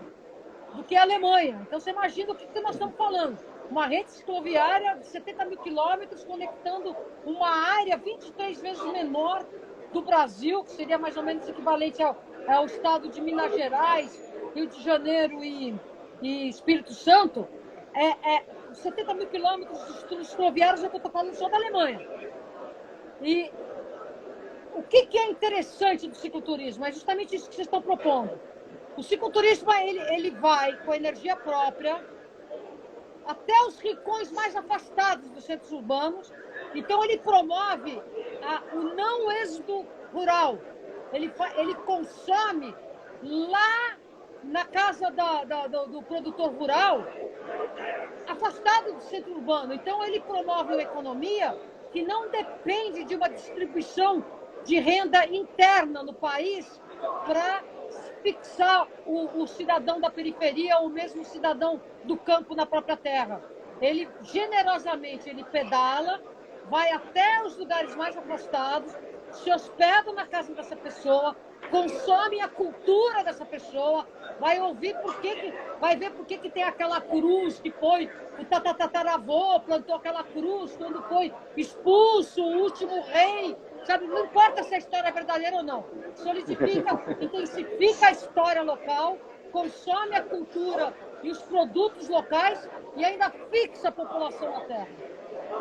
do que a Alemanha. Então, você imagina o que nós estamos falando. Uma rede cicloviária de 70 mil quilômetros conectando uma área 23 vezes menor do Brasil, que seria mais ou menos equivalente ao estado de Minas Gerais, Rio de Janeiro e Espírito Santo. 70 mil quilômetros de estudos cicloviários, é que eu estou falando só da Alemanha. E o que é interessante do cicloturismo? É justamente isso que vocês estão propondo. O cicloturismo, ele vai com energia própria até os rincões mais afastados dos centros urbanos. Então, ele promove o não êxodo rural. Ele consome lá na casa do produtor rural, afastado do centro urbano. Então, ele promove uma economia que não depende de uma distribuição de renda interna no país para fixar o cidadão da periferia ou mesmo o cidadão do campo na própria terra. Ele, generosamente, ele pedala, vai até os lugares mais afastados, se hospeda na casa dessa pessoa, consome a cultura dessa pessoa, vai ouvir vai ver por que tem aquela cruz que foi, o tataravô plantou aquela cruz quando foi expulso o último rei, sabe? Não importa se a história é verdadeira ou não, solidifica, intensifica a história local, consome a cultura e os produtos locais e ainda fixa a população na terra.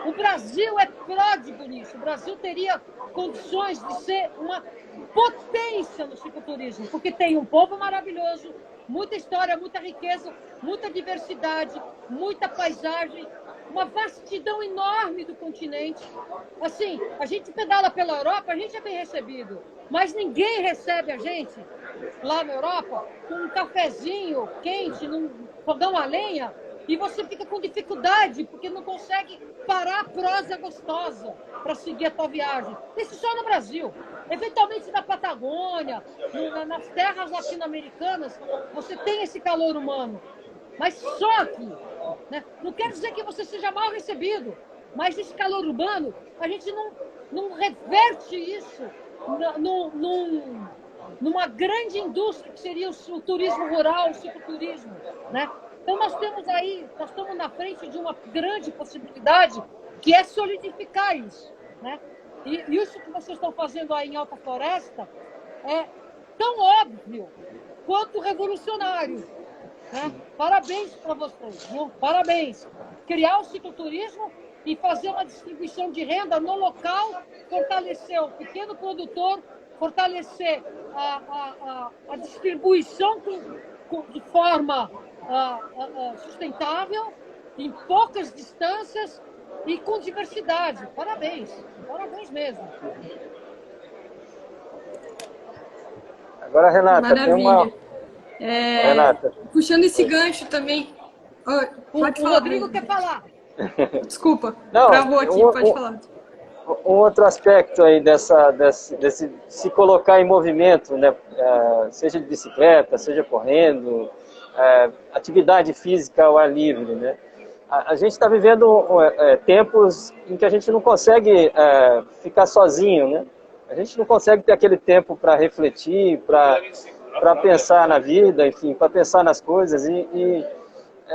O Brasil é pródigo nisso. O Brasil teria condições de ser uma potência no cicloturismo, porque tem um povo maravilhoso, muita história, muita riqueza, muita diversidade, muita paisagem, uma vastidão enorme do continente. Assim, a gente pedala pela Europa, a gente é bem recebido, mas ninguém recebe a gente lá na Europa com um cafezinho quente, num fogão a lenha, e você fica com dificuldade, porque não consegue parar a prosa gostosa para seguir a tua viagem. Isso só no Brasil. Eventualmente na Patagônia, nas terras latino-americanas, você tem esse calor humano. Mas só aqui. Né? Não quer dizer que você seja mal recebido, mas esse calor urbano, a gente não reverte isso numa grande indústria que seria o turismo rural, o cicloturismo, né? Então nós estamos na frente de uma grande possibilidade que é solidificar isso, né? E isso que vocês estão fazendo aí em Alta Floresta é tão óbvio quanto revolucionário, né? Parabéns para vocês, viu? Parabéns. Criar o cicloturismo e fazer uma distribuição de renda no local, fortalecer o pequeno produtor, fortalecer a distribuição de forma sustentável, em poucas distâncias e com diversidade. Parabéns. Parabéns mesmo. Agora, Renata, Maravilha. tem uma... Renata. Puxando esse gancho também. Pode falar, Rodrigo quer falar. Desculpa, não, travou aqui, pode falar. Um outro aspecto aí desse se colocar em movimento, né? Seja de bicicleta, seja correndo, atividade física ao ar livre, né? A gente está vivendo tempos em que a gente não consegue ficar sozinho, né? A gente não consegue ter aquele tempo para refletir, para pensar na vida, enfim, para pensar nas coisas e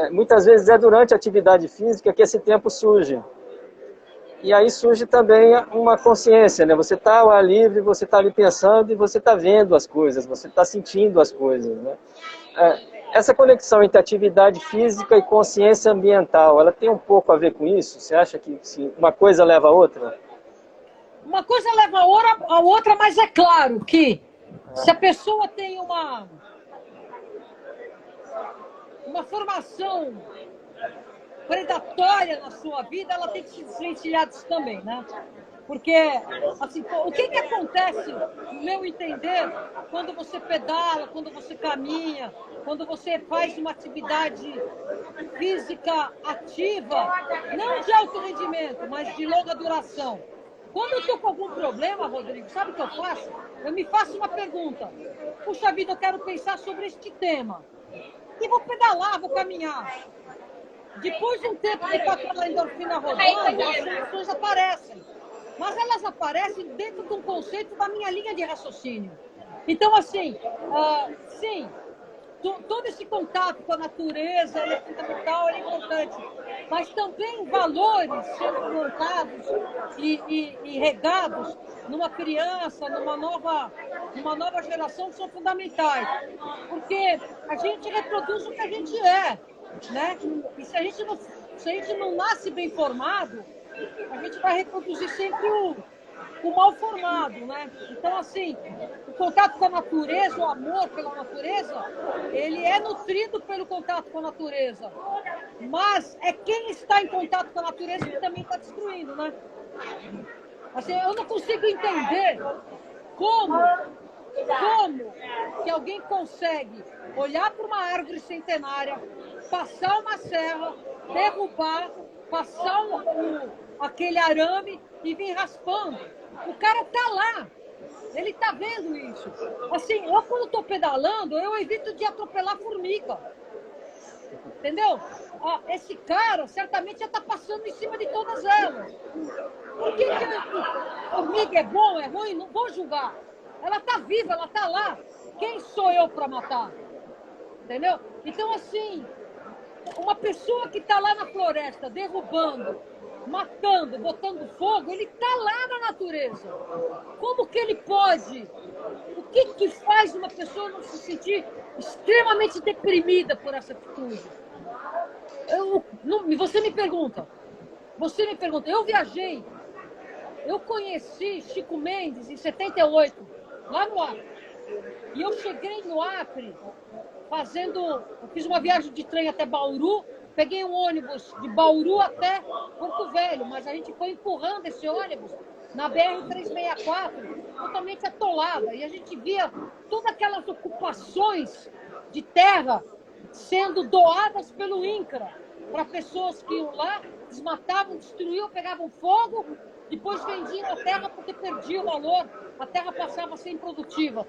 muitas vezes é durante a atividade física que esse tempo surge. E aí surge também uma consciência, né? Você está ao ar livre, você está ali pensando e você está vendo as coisas, você está sentindo as coisas, né? Essa conexão entre atividade física e consciência ambiental, ela tem um pouco a ver com isso? Você acha que uma coisa leva a outra? Uma coisa leva a outra, mas é claro que se a pessoa tem uma formação predatória na sua vida, ela tem que se desvencilhar disso também, né? Porque, assim, o que acontece, no meu entender, quando você pedala, quando você caminha, quando você faz uma atividade física ativa, não de alto rendimento, mas de longa duração. Quando eu estou com algum problema, Rodrigo, sabe o que eu faço? Eu me faço uma pergunta. Puxa vida, eu quero pensar sobre este tema. E vou pedalar, vou caminhar. Depois de um tempo que está aquela endorfina rodando, as soluções aparecem. Mas elas aparecem dentro de um conceito da minha linha de raciocínio. Então, assim, sim, todo esse contato com a natureza, ele é fundamental, ele é importante. Mas também valores sendo plantados e regados numa criança, numa nova geração são fundamentais. Porque a gente reproduz o que a gente é, né? E se a gente não nasce bem formado, a gente vai reproduzir sempre o mal formado, né? Então, assim, o contato com a natureza, o amor pela natureza, ele é nutrido pelo contato com a natureza. Mas é quem está em contato com a natureza que também está destruindo, né? Assim, eu não consigo entender como que alguém consegue olhar para uma árvore centenária, passar uma serra, derrubar, passar aquele arame e vir raspando. O cara tá lá, ele tá vendo isso. Assim, eu quando tô pedalando, eu evito de atropelar formiga. Entendeu? Esse cara certamente já tá passando em cima de todas elas. Por que formiga é bom, é ruim? Não vou julgar. Ela tá viva, ela tá lá. Quem sou eu para matar? Entendeu? Então, assim, uma pessoa que tá lá na floresta, derrubando, matando, botando fogo, ele tá lá na natureza. Como que ele pode? O que faz uma pessoa não se sentir extremamente deprimida por essa atitude? Você me pergunta, eu viajei, eu conheci Chico Mendes em 78, lá no Acre. E eu cheguei no Acre eu fiz uma viagem de trem até Bauru, peguei um ônibus de Bauru até Porto Velho, mas a gente foi empurrando esse ônibus na BR-364, totalmente atolada. E a gente via todas aquelas ocupações de terra sendo doadas pelo INCRA para pessoas que iam lá, desmatavam, destruíam, pegavam fogo, depois vendiam a terra porque perdia o valor, a terra passava a ser improdutiva.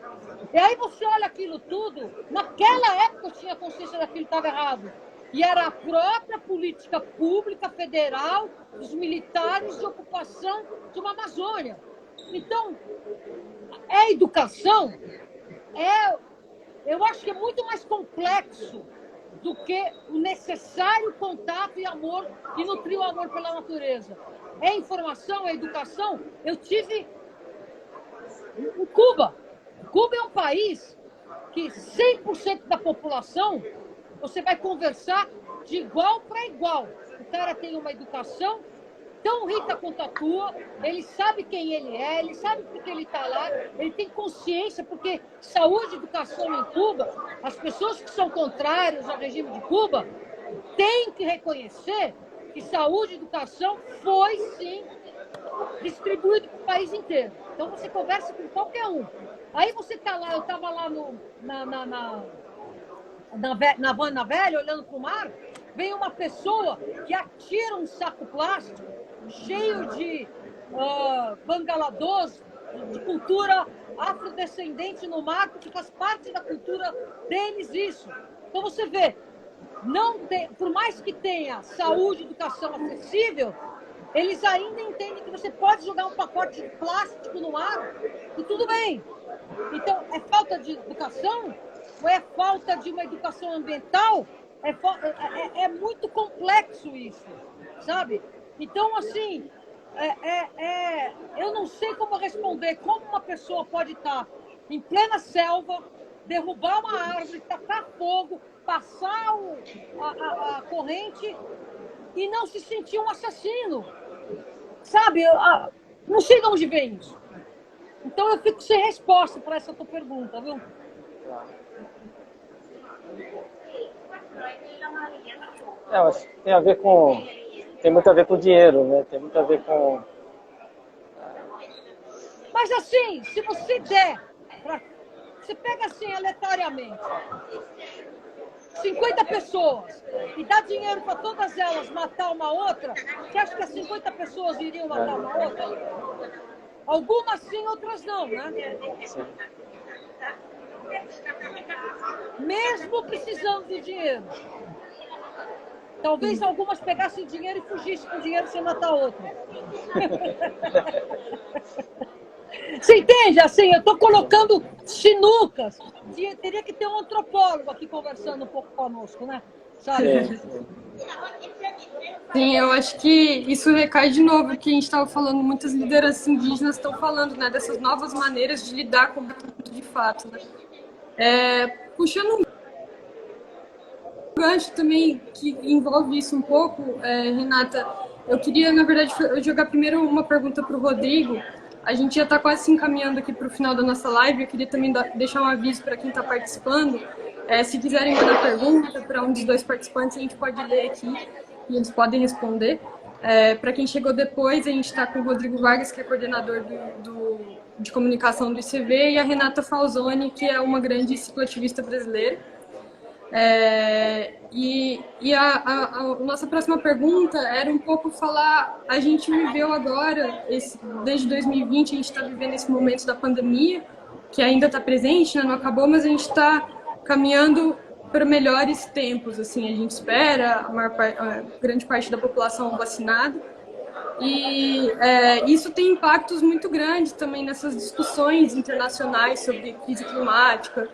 E aí você olha aquilo tudo, naquela época eu tinha consciência daquilo estava errado. E era a própria política pública federal, dos militares de ocupação de uma Amazônia. Então, a educação eu acho que é muito mais complexo do que o necessário contato e amor, e nutrir o amor pela natureza. É informação, é educação. Eu tive em Cuba. Cuba é um país que 100% da população você vai conversar de igual para igual. O cara tem uma educação tão rica quanto a tua, ele sabe quem ele é, ele sabe por que ele está lá, ele tem consciência, porque saúde e educação em Cuba, as pessoas que são contrárias ao regime de Cuba têm que reconhecer que saúde e educação foi, sim, distribuído para o país inteiro. Então você conversa com qualquer um. Aí você está lá, eu estava lá na Velha, olhando para o mar, vem uma pessoa que atira um saco plástico cheio de bangaladôs, de cultura afrodescendente no mar, porque faz parte da cultura deles isso. Então você vê, por mais que tenha saúde e educação acessível, eles ainda entendem que você pode jogar um pacote de plástico no mar e tudo bem. Então, é falta de educação? Ou é falta de uma educação ambiental? É muito complexo isso, sabe? Então, assim, eu não sei como responder como uma pessoa pode estar em plena selva, derrubar uma árvore, tacar fogo, passar a corrente e não se sentir um assassino. Sabe? Não sei de onde vem isso. Então eu fico sem resposta para essa tua pergunta, viu? Mas tem muito a ver com dinheiro, né? Tem muito a ver com... Mas assim, se você der, você pega assim aleatoriamente 50 pessoas e dá dinheiro para todas elas matar uma outra, você acha que as 50 pessoas iriam matar uma outra? Algumas sim, outras não, né? Sim. Mesmo precisando de dinheiro. Talvez algumas pegassem dinheiro e fugissem com dinheiro sem matar outra. Você entende? Assim, eu estou colocando sinucas. Teria que ter um antropólogo aqui conversando um pouco conosco, né? Sabe? Sim, eu acho que isso recai de novo, que a gente estava falando, muitas lideranças indígenas estão falando, né, dessas novas maneiras de lidar com o luto de fato, né? Puxando um gancho também que envolve isso um pouco, Renata, eu queria, na verdade, jogar primeiro uma pergunta para o Rodrigo. A gente já está quase se encaminhando aqui para o final da nossa live. Eu queria também deixar um aviso para quem está participando. Se quiserem mandar pergunta para um dos dois participantes, a gente pode ler aqui e eles podem responder. Para quem chegou depois, a gente está com o Rodrigo Vargas, que é coordenador de comunicação do ICV, e a Renata Falzoni, que é uma grande cicloativista brasileira. A nossa próxima pergunta era um pouco falar, a gente viveu agora, desde 2020, a gente está vivendo esse momento da pandemia, que ainda está presente, né, não acabou, mas a gente está caminhando para melhores tempos, assim, a gente espera, a grande parte da população vacinada, e isso tem impactos muito grandes também nessas discussões internacionais sobre crise climática.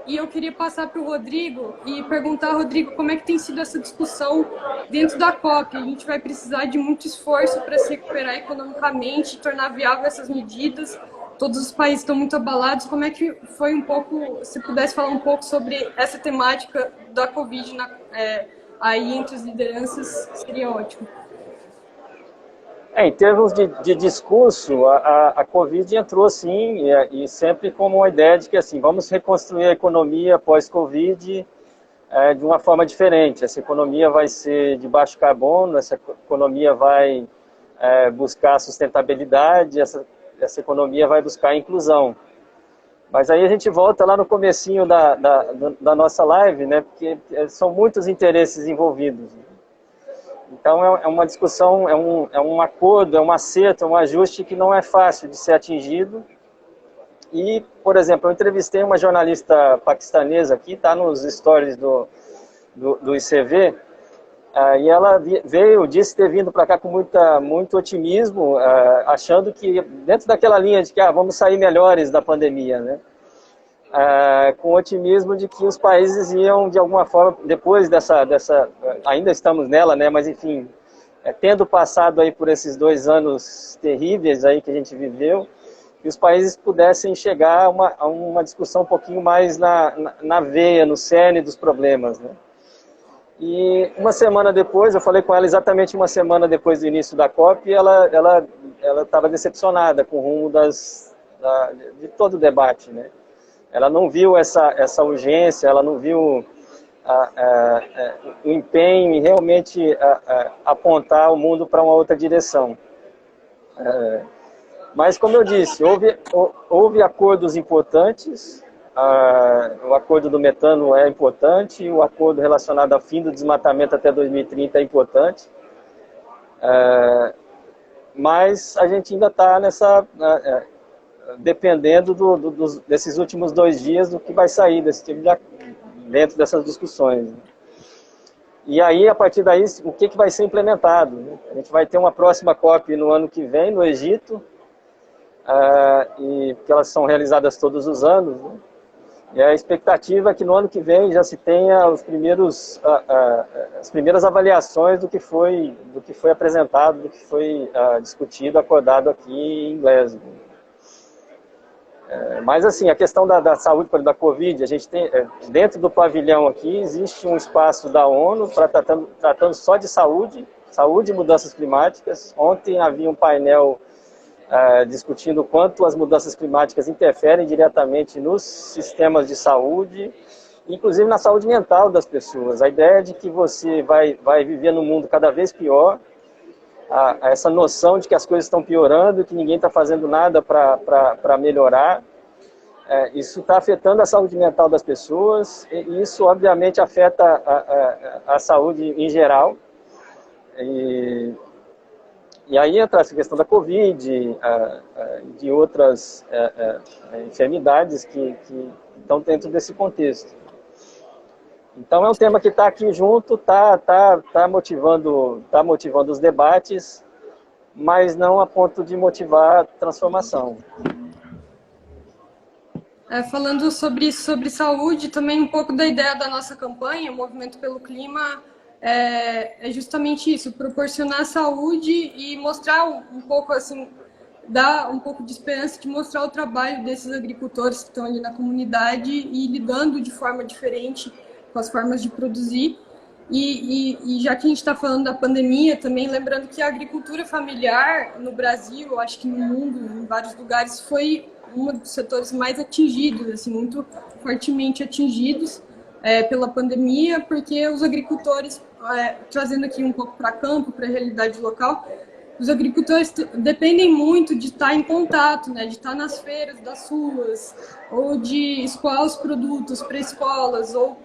E eu queria passar para o Rodrigo e perguntar, Rodrigo, como é que tem sido essa discussão dentro da COP? A gente vai precisar de muito esforço para se recuperar economicamente, tornar viável essas medidas. Todos os países estão muito abalados. Como é que foi um pouco, se pudesse falar um pouco sobre essa temática da Covid aí entre as lideranças, seria ótimo. Em termos de discurso, a Covid entrou sim, e sempre como uma ideia de que assim, vamos reconstruir a economia pós-Covid de uma forma diferente. Essa economia vai ser de baixo carbono, essa economia vai buscar sustentabilidade, essa economia vai buscar inclusão. Mas aí a gente volta lá no comecinho da nossa live, né, porque são muitos interesses envolvidos. Então é uma discussão, é um acordo, é um acerto, é um ajuste que não é fácil de ser atingido. E, por exemplo, eu entrevistei uma jornalista paquistanesa aqui, está nos stories do ICV, e ela disse ter vindo para cá com muito otimismo, achando que dentro daquela linha de que vamos sair melhores da pandemia, né? Com otimismo de que os países iam, de alguma forma, depois dessa ainda estamos nela, né, mas enfim, tendo passado aí por esses 2 anos terríveis aí que a gente viveu, que os países pudessem chegar a uma discussão um pouquinho mais na veia, no cerne dos problemas, né. E uma semana depois, eu falei com ela exatamente uma semana depois do início da COP, e ela estava decepcionada com o rumo de todo o debate, né. Ela não viu essa urgência, ela não viu o empenho em realmente apontar o mundo para uma outra direção. Mas, como eu disse, houve acordos importantes, o acordo do metano é importante, o acordo relacionado ao fim do desmatamento até 2030 é importante, mas a gente ainda está dependendo desses últimos 2 dias do que vai sair dentro dessas discussões. E aí, a partir daí, o que vai ser implementado? Né? A gente vai ter uma próxima COP no ano que vem, no Egito, porque elas são realizadas todos os anos, né? E a expectativa é que no ano que vem já se tenha as primeiras avaliações do que foi apresentado, do que foi discutido, acordado aqui em Glasgow. Mas assim, a questão da saúde, da Covid, a gente tem, dentro do pavilhão aqui, existe um espaço da ONU tratando só de saúde e mudanças climáticas. Ontem havia um painel discutindo o quanto as mudanças climáticas interferem diretamente nos sistemas de saúde, inclusive na saúde mental das pessoas. A ideia de que você vai viver num mundo cada vez pior, essa noção de que as coisas estão piorando, que ninguém está fazendo nada para melhorar, isso está afetando a saúde mental das pessoas, e isso obviamente afeta a saúde em geral. E aí entra essa questão da Covid, de outras enfermidades que estão dentro desse contexto. Então é um tema que está aqui junto, está motivando os debates, mas não a ponto de motivar a transformação. Falando sobre saúde, também um pouco da ideia da nossa campanha, o Movimento pelo Clima, é justamente isso, proporcionar saúde e mostrar um pouco, assim, dar um pouco de esperança, de mostrar o trabalho desses agricultores que estão ali na comunidade e lidando de forma diferente com as formas de produzir. E já que a gente está falando da pandemia, também lembrando que a agricultura familiar no Brasil, acho que no mundo, em vários lugares, foi um dos setores mais atingidos, assim, muito fortemente atingidos pela pandemia, porque os agricultores, trazendo aqui um pouco para campo, para a realidade local, os agricultores dependem muito de estar em contato, né, de estar nas feiras das ruas, ou de escoar os produtos para escolas, ou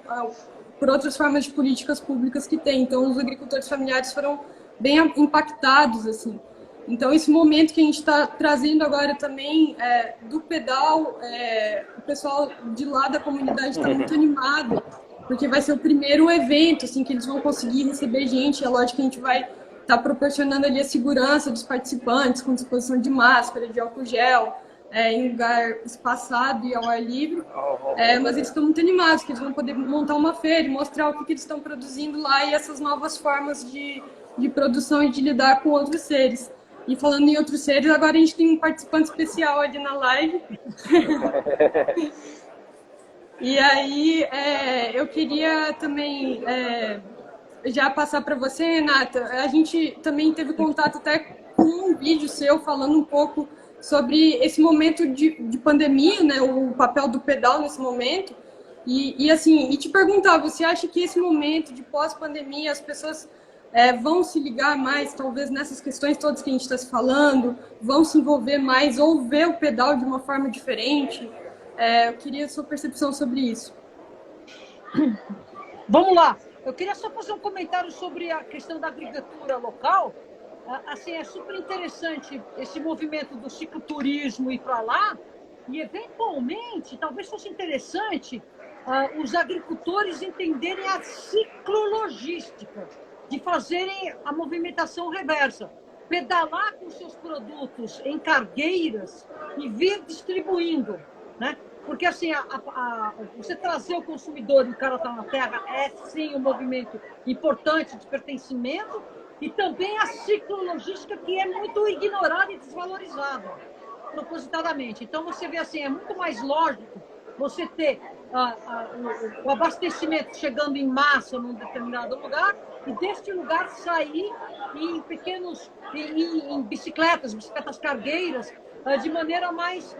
por outras formas de políticas públicas que tem. Então, os agricultores familiares foram bem impactados, assim. Então, esse momento que a gente está trazendo agora também do pedal, o pessoal de lá da comunidade está muito animado, porque vai ser o primeiro evento assim, que eles vão conseguir receber gente. É lógico que a gente vai estar proporcionando ali a segurança dos participantes, com disposição de máscara, de álcool gel, em lugar espaçado e ao ar livre. Mas eles estão muito animados, que eles vão poder montar uma feira e mostrar o que eles estão produzindo lá e essas novas formas de produção e de lidar com outros seres. E falando em outros seres, agora a gente tem um participante especial ali na live. E aí, eu queria também já passar para você, Renata. A gente também teve contato até com um vídeo seu falando um pouco sobre esse momento de pandemia, né, o papel do pedal nesse momento. E assim, te perguntar, você acha que esse momento de pós-pandemia, as pessoas vão se ligar mais, talvez, nessas questões todas que a gente está se falando, vão se envolver mais ou ver o pedal de uma forma diferente? Eu queria a sua percepção sobre isso. Vamos lá. Eu queria só fazer um comentário sobre a questão da agricultura local. Assim, é super interessante esse movimento do cicloturismo ir para lá e, eventualmente, talvez fosse interessante os agricultores entenderem a ciclologística, de fazerem a movimentação reversa, pedalar com seus produtos em cargueiras e vir distribuindo, né? Porque assim, você trazer o consumidor e o cara está na terra é sim um movimento importante de pertencimento e também a ciclologística que é muito ignorada e desvalorizada, propositadamente. Então você vê assim, é muito mais lógico você ter o abastecimento chegando em massa num determinado lugar e deste lugar sair em em bicicletas cargueiras, de maneira mais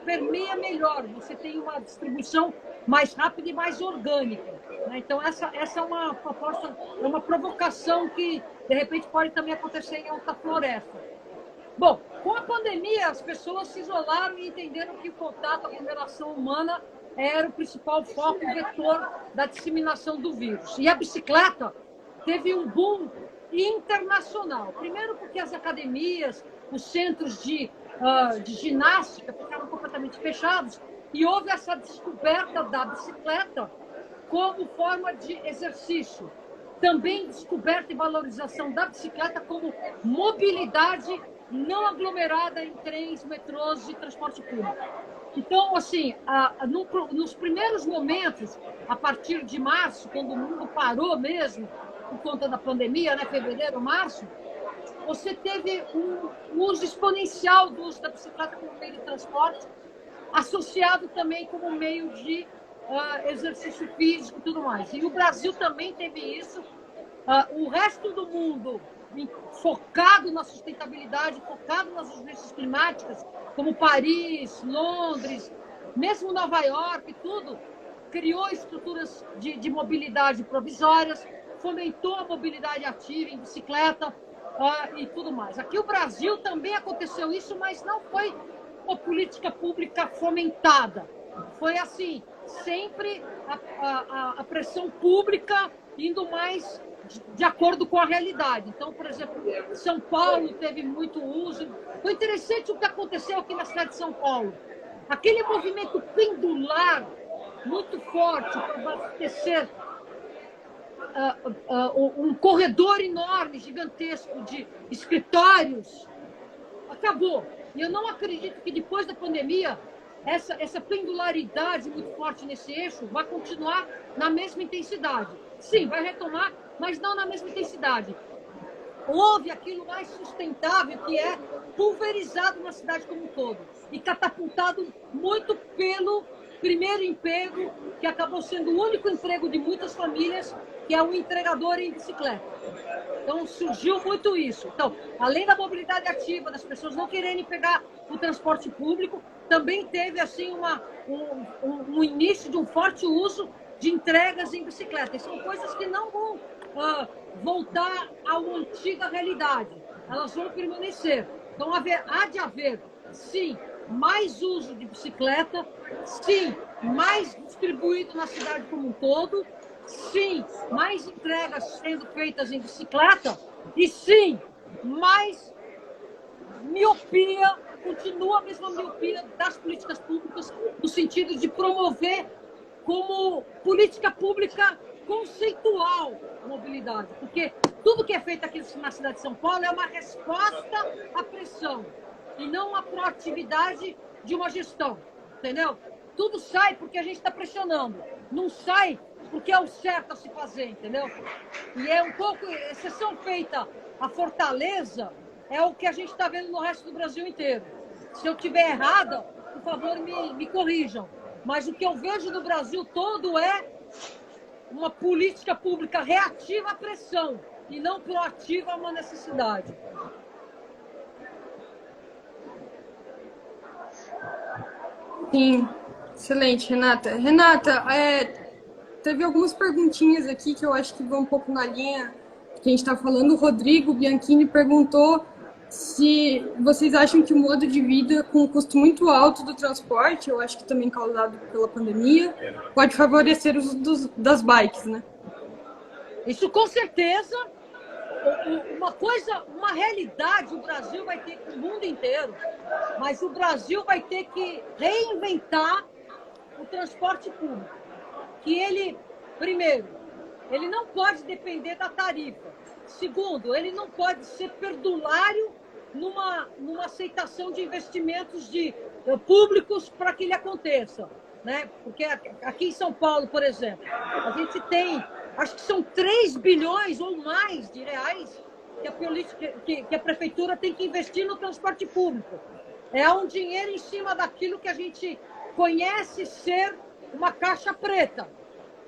permeia melhor. Você tem uma distribuição mais rápida e mais orgânica, né? Então essa é uma proposta, é uma provocação que de repente pode também acontecer em outra floresta. Bom, com a pandemia as pessoas se isolaram e entenderam que o contato, a aglomeração humana era o principal foco, o vetor da disseminação do vírus. E a bicicleta teve um boom internacional. Primeiro porque as academias, os centros de ginástica ficaram completamente fechados e houve essa descoberta da bicicleta como forma de exercício. Também descoberta e valorização da bicicleta como mobilidade não aglomerada em trens, metrôs e transporte público. Então, assim, nos primeiros momentos, a partir de março, quando o mundo parou mesmo, por conta da pandemia, né, fevereiro, março, você teve um uso exponencial do uso da bicicleta como meio de transporte, associado também como meio de exercício físico e tudo mais. E o Brasil também teve isso. O resto do mundo, focado na sustentabilidade, focado nas urgências climáticas, como Paris, Londres, mesmo Nova York, tudo, criou estruturas de mobilidade provisórias, fomentou a mobilidade ativa em bicicleta e tudo mais. Aqui o Brasil também aconteceu isso, mas não foi uma política pública fomentada. Foi assim, sempre a pressão pública indo mais de acordo com a realidade. Então, por exemplo, São Paulo teve muito uso. Foi interessante o que aconteceu aqui na cidade de São Paulo. Aquele movimento pendular muito forte para abastecer um corredor enorme, gigantesco de escritórios. Acabou. E eu não acredito que depois da pandemia essa pendularidade muito forte nesse eixo vai continuar na mesma intensidade. Sim, vai retomar, mas não na mesma intensidade. Houve aquilo mais sustentável, que é pulverizado na cidade como um todo e catapultado muito pelo primeiro emprego, que acabou sendo o único emprego de muitas famílias, que é o entregador em bicicleta. Então, surgiu muito isso. Então, além da mobilidade ativa, das pessoas não quererem pegar o transporte público, também teve assim um início de um forte uso de entregas em bicicleta. E são coisas que não vão voltar à antiga realidade. Elas vão permanecer. Então, há de haver, sim, mais uso de bicicleta, sim, mais distribuído na cidade como um todo, sim, mais entregas sendo feitas em bicicleta e sim, mais miopia, continua a mesma miopia das políticas públicas no sentido de promover como política pública conceitual a mobilidade, porque tudo que é feito aqui na cidade de São Paulo é uma resposta à pressão e não uma proatividade de uma gestão, entendeu? Tudo sai porque a gente está pressionando, não sai porque é o certo a se fazer, entendeu? E é um pouco, exceção feita a Fortaleza, é o que a gente está vendo no resto do Brasil inteiro. Se eu estiver errada, por favor, me corrijam. Mas o que eu vejo no Brasil todo é uma política pública reativa à pressão e não proativa a uma necessidade. Sim, excelente, Renata. Renata, teve algumas perguntinhas aqui que eu acho que vão um pouco na linha que a gente está falando. O Rodrigo Bianchini perguntou se vocês acham que o modo de vida com um custo muito alto do transporte, eu acho que também causado pela pandemia, pode favorecer o uso das bikes, né? Isso com certeza. Uma realidade, o Brasil vai ter que, o mundo inteiro, mas o Brasil vai ter que reinventar o transporte público. Que ele, primeiro, ele não pode depender da tarifa. Segundo, ele não pode ser perdulário numa aceitação de investimentos públicos para que ele aconteça, né? Porque aqui em São Paulo, por exemplo, a gente tem, acho que são 3 bilhões ou mais de reais que a prefeitura tem que investir no transporte público. É um dinheiro em cima daquilo que a gente conhece ser uma caixa preta,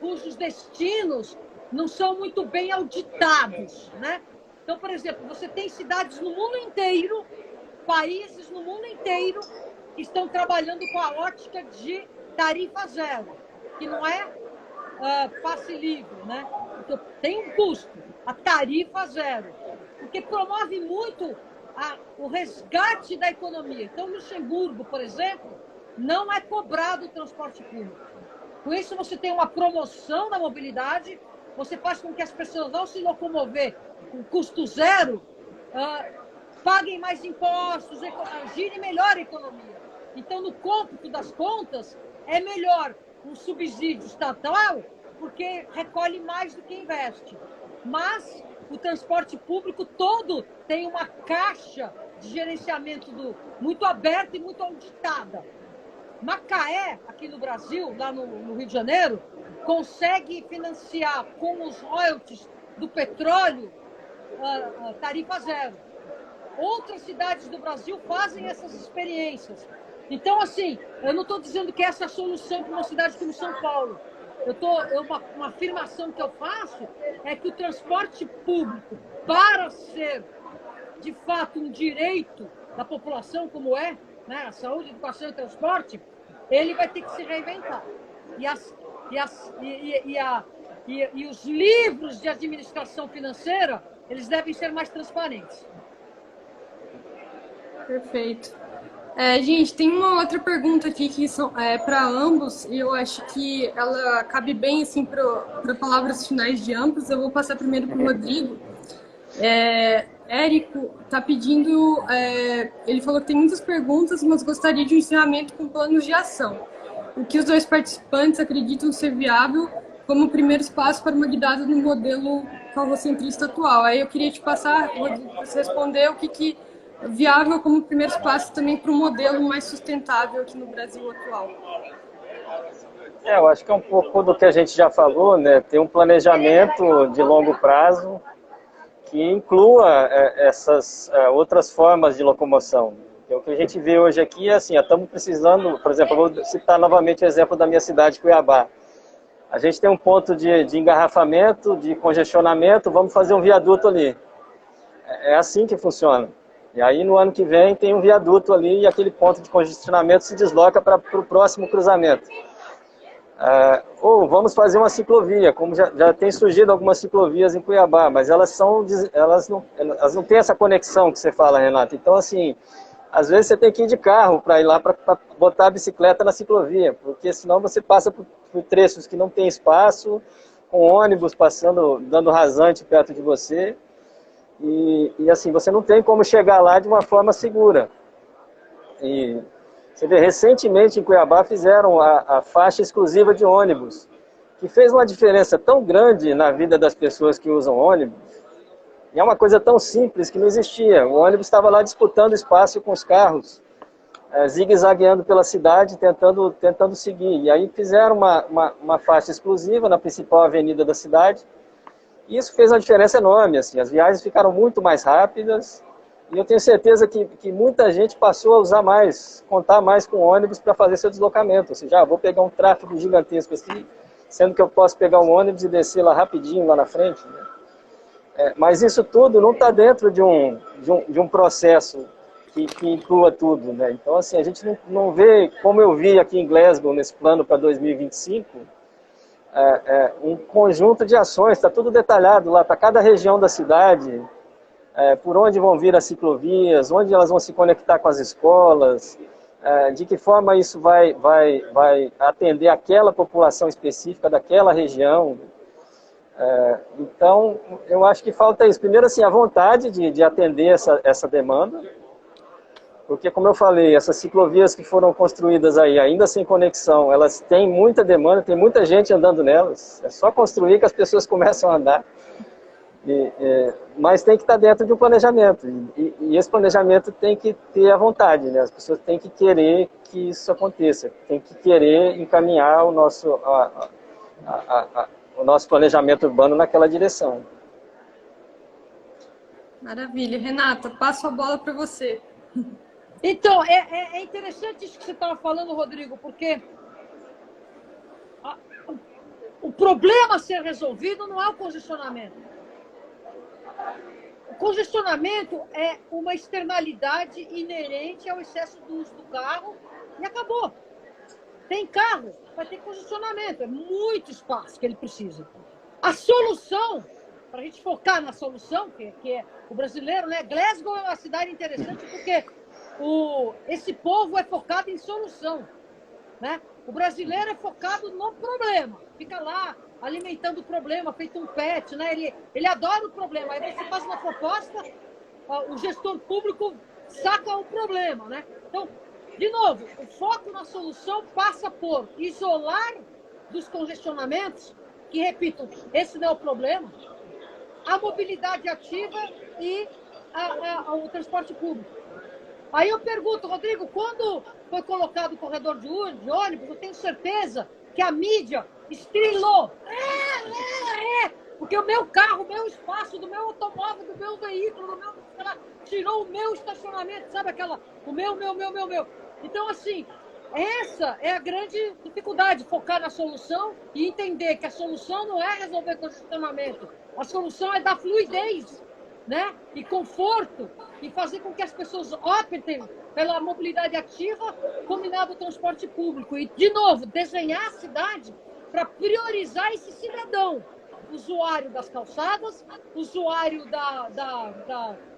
cujos destinos não são muito bem auditados, né? Então, por exemplo, você tem cidades no mundo inteiro, países no mundo inteiro, que estão trabalhando com a ótica de tarifa zero, que não é passe livre, né? Então, tem um custo, a tarifa zero, porque promove muito o resgate da economia. Então, Luxemburgo, por exemplo, não é cobrado o transporte público. Com isso, você tem uma promoção da mobilidade, você faz com que as pessoas, ao se locomover com custo zero, paguem mais impostos, girem melhor a economia. Então, no cômputo das contas, é melhor um subsídio estatal, porque recolhe mais do que investe. Mas o transporte público todo tem uma caixa de gerenciamento muito aberta e muito auditada. Macaé, aqui no Brasil, lá no Rio de Janeiro, consegue financiar com os royalties do petróleo tarifa zero. Outras cidades do Brasil fazem essas experiências. Então, assim, eu não estou dizendo que essa é a solução para uma cidade como São Paulo. Uma afirmação que eu faço é que o transporte público, para ser, de fato, um direito da população, como é, né, a saúde, educação e transporte, ele vai ter que se reinventar. E os livros de administração financeira, eles devem ser mais transparentes. Perfeito. Gente, tem uma outra pergunta aqui que é para ambos, e eu acho que ela cabe bem assim, para palavras finais de ambos. Eu vou passar primeiro para o Rodrigo. Érico está pedindo, ele falou que tem muitas perguntas, mas gostaria de um encerramento com planos de ação. O que os dois participantes acreditam ser viável como primeiros passos para uma guinada no modelo carrocentrista atual. Aí eu queria te passar, Rodrigo, você responder o que é viável como primeiros passos também para um modelo mais sustentável aqui no Brasil atual. Eu acho que é um pouco do que a gente já falou, né? Ter um planejamento de longo prazo que inclua essas outras formas de locomoção. O que a gente vê hoje aqui é assim, estamos precisando, por exemplo, eu vou citar novamente o exemplo da minha cidade, Cuiabá. A gente tem um ponto de engarrafamento, de congestionamento, vamos fazer um viaduto ali. É assim que funciona. E aí no ano que vem tem um viaduto ali e aquele ponto de congestionamento se desloca para o próximo cruzamento. Ou vamos fazer uma ciclovia, como já tem surgido algumas ciclovias em Cuiabá, mas elas não têm essa conexão que você fala, Renato. Então, assim, às vezes você tem que ir de carro para ir lá para botar a bicicleta na ciclovia, porque senão você passa por trechos que não tem espaço, com ônibus passando, dando rasante perto de você, e assim, você não tem como chegar lá de uma forma segura. E você vê, recentemente em Cuiabá fizeram a faixa exclusiva de ônibus, que fez uma diferença tão grande na vida das pessoas que usam ônibus. E é uma coisa tão simples que não existia. O ônibus estava lá disputando espaço com os carros, zigue-zagueando pela cidade, tentando seguir. E aí fizeram uma faixa exclusiva na principal avenida da cidade. E isso fez uma diferença enorme. Assim. As viagens ficaram muito mais rápidas. E eu tenho certeza que muita gente passou a usar mais, contar mais com ônibus para fazer seu deslocamento. Ou seja, vou pegar um tráfego gigantesco assim, sendo que eu posso pegar um ônibus e descer lá rapidinho, lá na frente. Né? Mas isso tudo não está dentro de um processo que inclua tudo. Né? Então, assim, a gente não vê, como eu vi aqui em Glasgow, nesse plano para 2025, um conjunto de ações, está tudo detalhado lá para cada região da cidade, por onde vão vir as ciclovias, onde elas vão se conectar com as escolas, de que forma isso vai atender aquela população específica daquela região. Então, eu acho que falta isso. Primeiro, assim, a vontade de atender essa demanda, porque, como eu falei, essas ciclovias que foram construídas aí, ainda sem conexão, elas têm muita demanda, tem muita gente andando nelas. É só construir que as pessoas começam a andar. Mas tem que estar dentro de um planejamento. E esse planejamento tem que ter a vontade, né? As pessoas têm que querer que isso aconteça, tem que querer encaminhar o nosso planejamento urbano naquela direção. Maravilha. Renata, passo a bola para você. Então, é interessante isso que você estava falando, Rodrigo, porque o problema a ser resolvido não é o congestionamento. O congestionamento é uma externalidade inerente ao excesso do uso do carro e acabou. Tem carro, vai ter congestionamento, é muito espaço que ele precisa. A solução, para a gente focar na solução, que é o brasileiro, né? Glasgow é uma cidade interessante porque esse povo é focado em solução, né? O brasileiro é focado no problema, fica lá alimentando o problema, feito um pet, né? Ele adora o problema. Aí você faz uma proposta, o gestor público saca o problema, né? Então, de novo, o foco na solução passa por isolar dos congestionamentos, que, repito, esse não é o problema, a mobilidade ativa e o transporte público. Aí eu pergunto, Rodrigo, quando foi colocado o corredor de ônibus, eu tenho certeza que a mídia estrilou. Porque o meu carro, o meu espaço, do meu automóvel, do meu veículo, tirou o meu estacionamento, sabe aquela? O meu. Então, assim, essa é a grande dificuldade, focar na solução e entender que a solução não é resolver congestionamento. A solução é dar fluidez, né? E conforto, e fazer com que as pessoas optem pela mobilidade ativa combinado ao transporte público. E, de novo, desenhar a cidade para priorizar esse cidadão, usuário das calçadas, usuário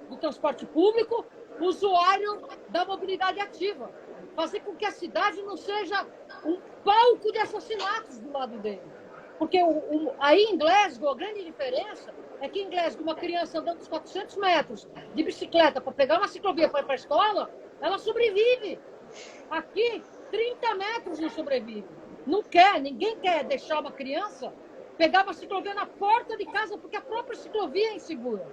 do transporte público, usuário da mobilidade ativa. Fazer com que a cidade não seja um palco de assassinatos do lado dele. Porque aí em Glasgow, a grande diferença é que em Glasgow, uma criança andando uns 400 metros de bicicleta para pegar uma ciclovia para ir para a escola, ela sobrevive. Aqui, 30 metros não sobrevive. Não quer, ninguém quer deixar uma criança pegava a ciclovia na porta de casa porque a própria ciclovia é insegura,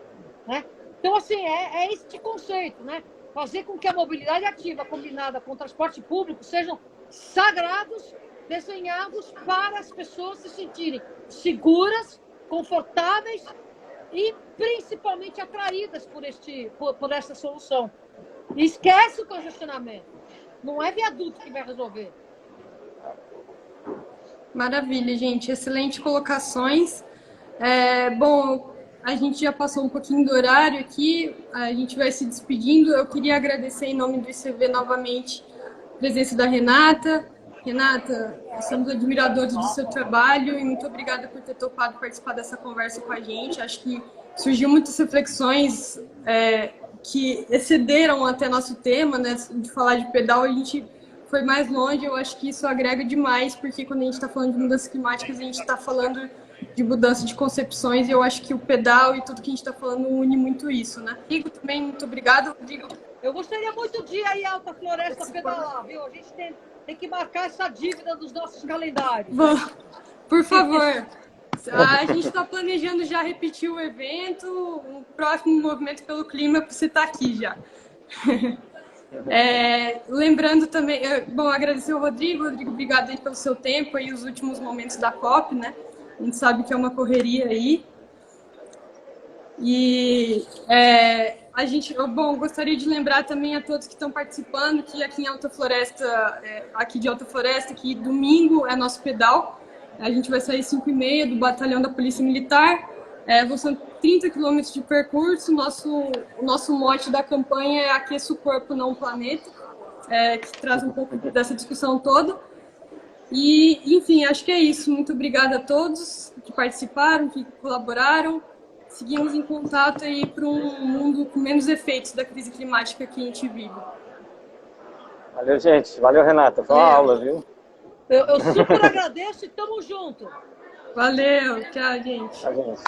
né? Então, assim, é este conceito, né? Fazer com que a mobilidade ativa combinada com o transporte público sejam sagrados, desenhados para as pessoas se sentirem seguras, confortáveis e principalmente atraídas por essa solução. E esquece o congestionamento. Não é viaduto que vai resolver. Maravilha, gente. Excelentes colocações. Bom, a gente já passou um pouquinho do horário aqui, a gente vai se despedindo. Eu queria agradecer em nome do ICV novamente a presença da Renata. Renata, somos admiradores do seu trabalho e muito obrigada por ter topado participar dessa conversa com a gente. Acho que surgiu muitas reflexões que excederam até nosso tema, né, de falar de pedal. A gente foi mais longe. Eu acho que isso agrega demais, porque quando a gente está falando de mudanças climáticas, a gente está falando de mudança de concepções, e eu acho que o pedal e tudo que a gente está falando une muito isso, né? Rodrigo, também, muito obrigada, Rodrigo. Eu gostaria muito de ir aí à Alta Floresta pedalar, viu? A gente tem que marcar essa dívida dos nossos calendários. Bom, por favor. A gente está planejando já repetir o evento, o próximo Movimento pelo Clima, para você estar aqui já. Lembrando também, bom, agradecer ao Rodrigo. Rodrigo, obrigado aí pelo seu tempo e os últimos momentos da COP, né? A gente sabe que é uma correria aí. E a gente, bom, gostaria de lembrar também a todos que estão participando que aqui em Alta Floresta, aqui de Alta Floresta, que domingo é nosso pedal. A gente vai sair 5h30 do Batalhão da Polícia Militar. São 30 quilômetros de percurso. O nosso mote da campanha é Aqueça o Corpo, não o Planeta, que traz um pouco dessa discussão toda. E, enfim, acho que é isso. Muito obrigada a todos que participaram, que colaboraram. Seguimos em contato aí para um mundo com menos efeitos da crise climática que a gente vive. Valeu, gente. Valeu, Renata. Foi uma aula, viu? Eu super agradeço e tamo junto. Valeu. Tchau, gente. Tchau, gente.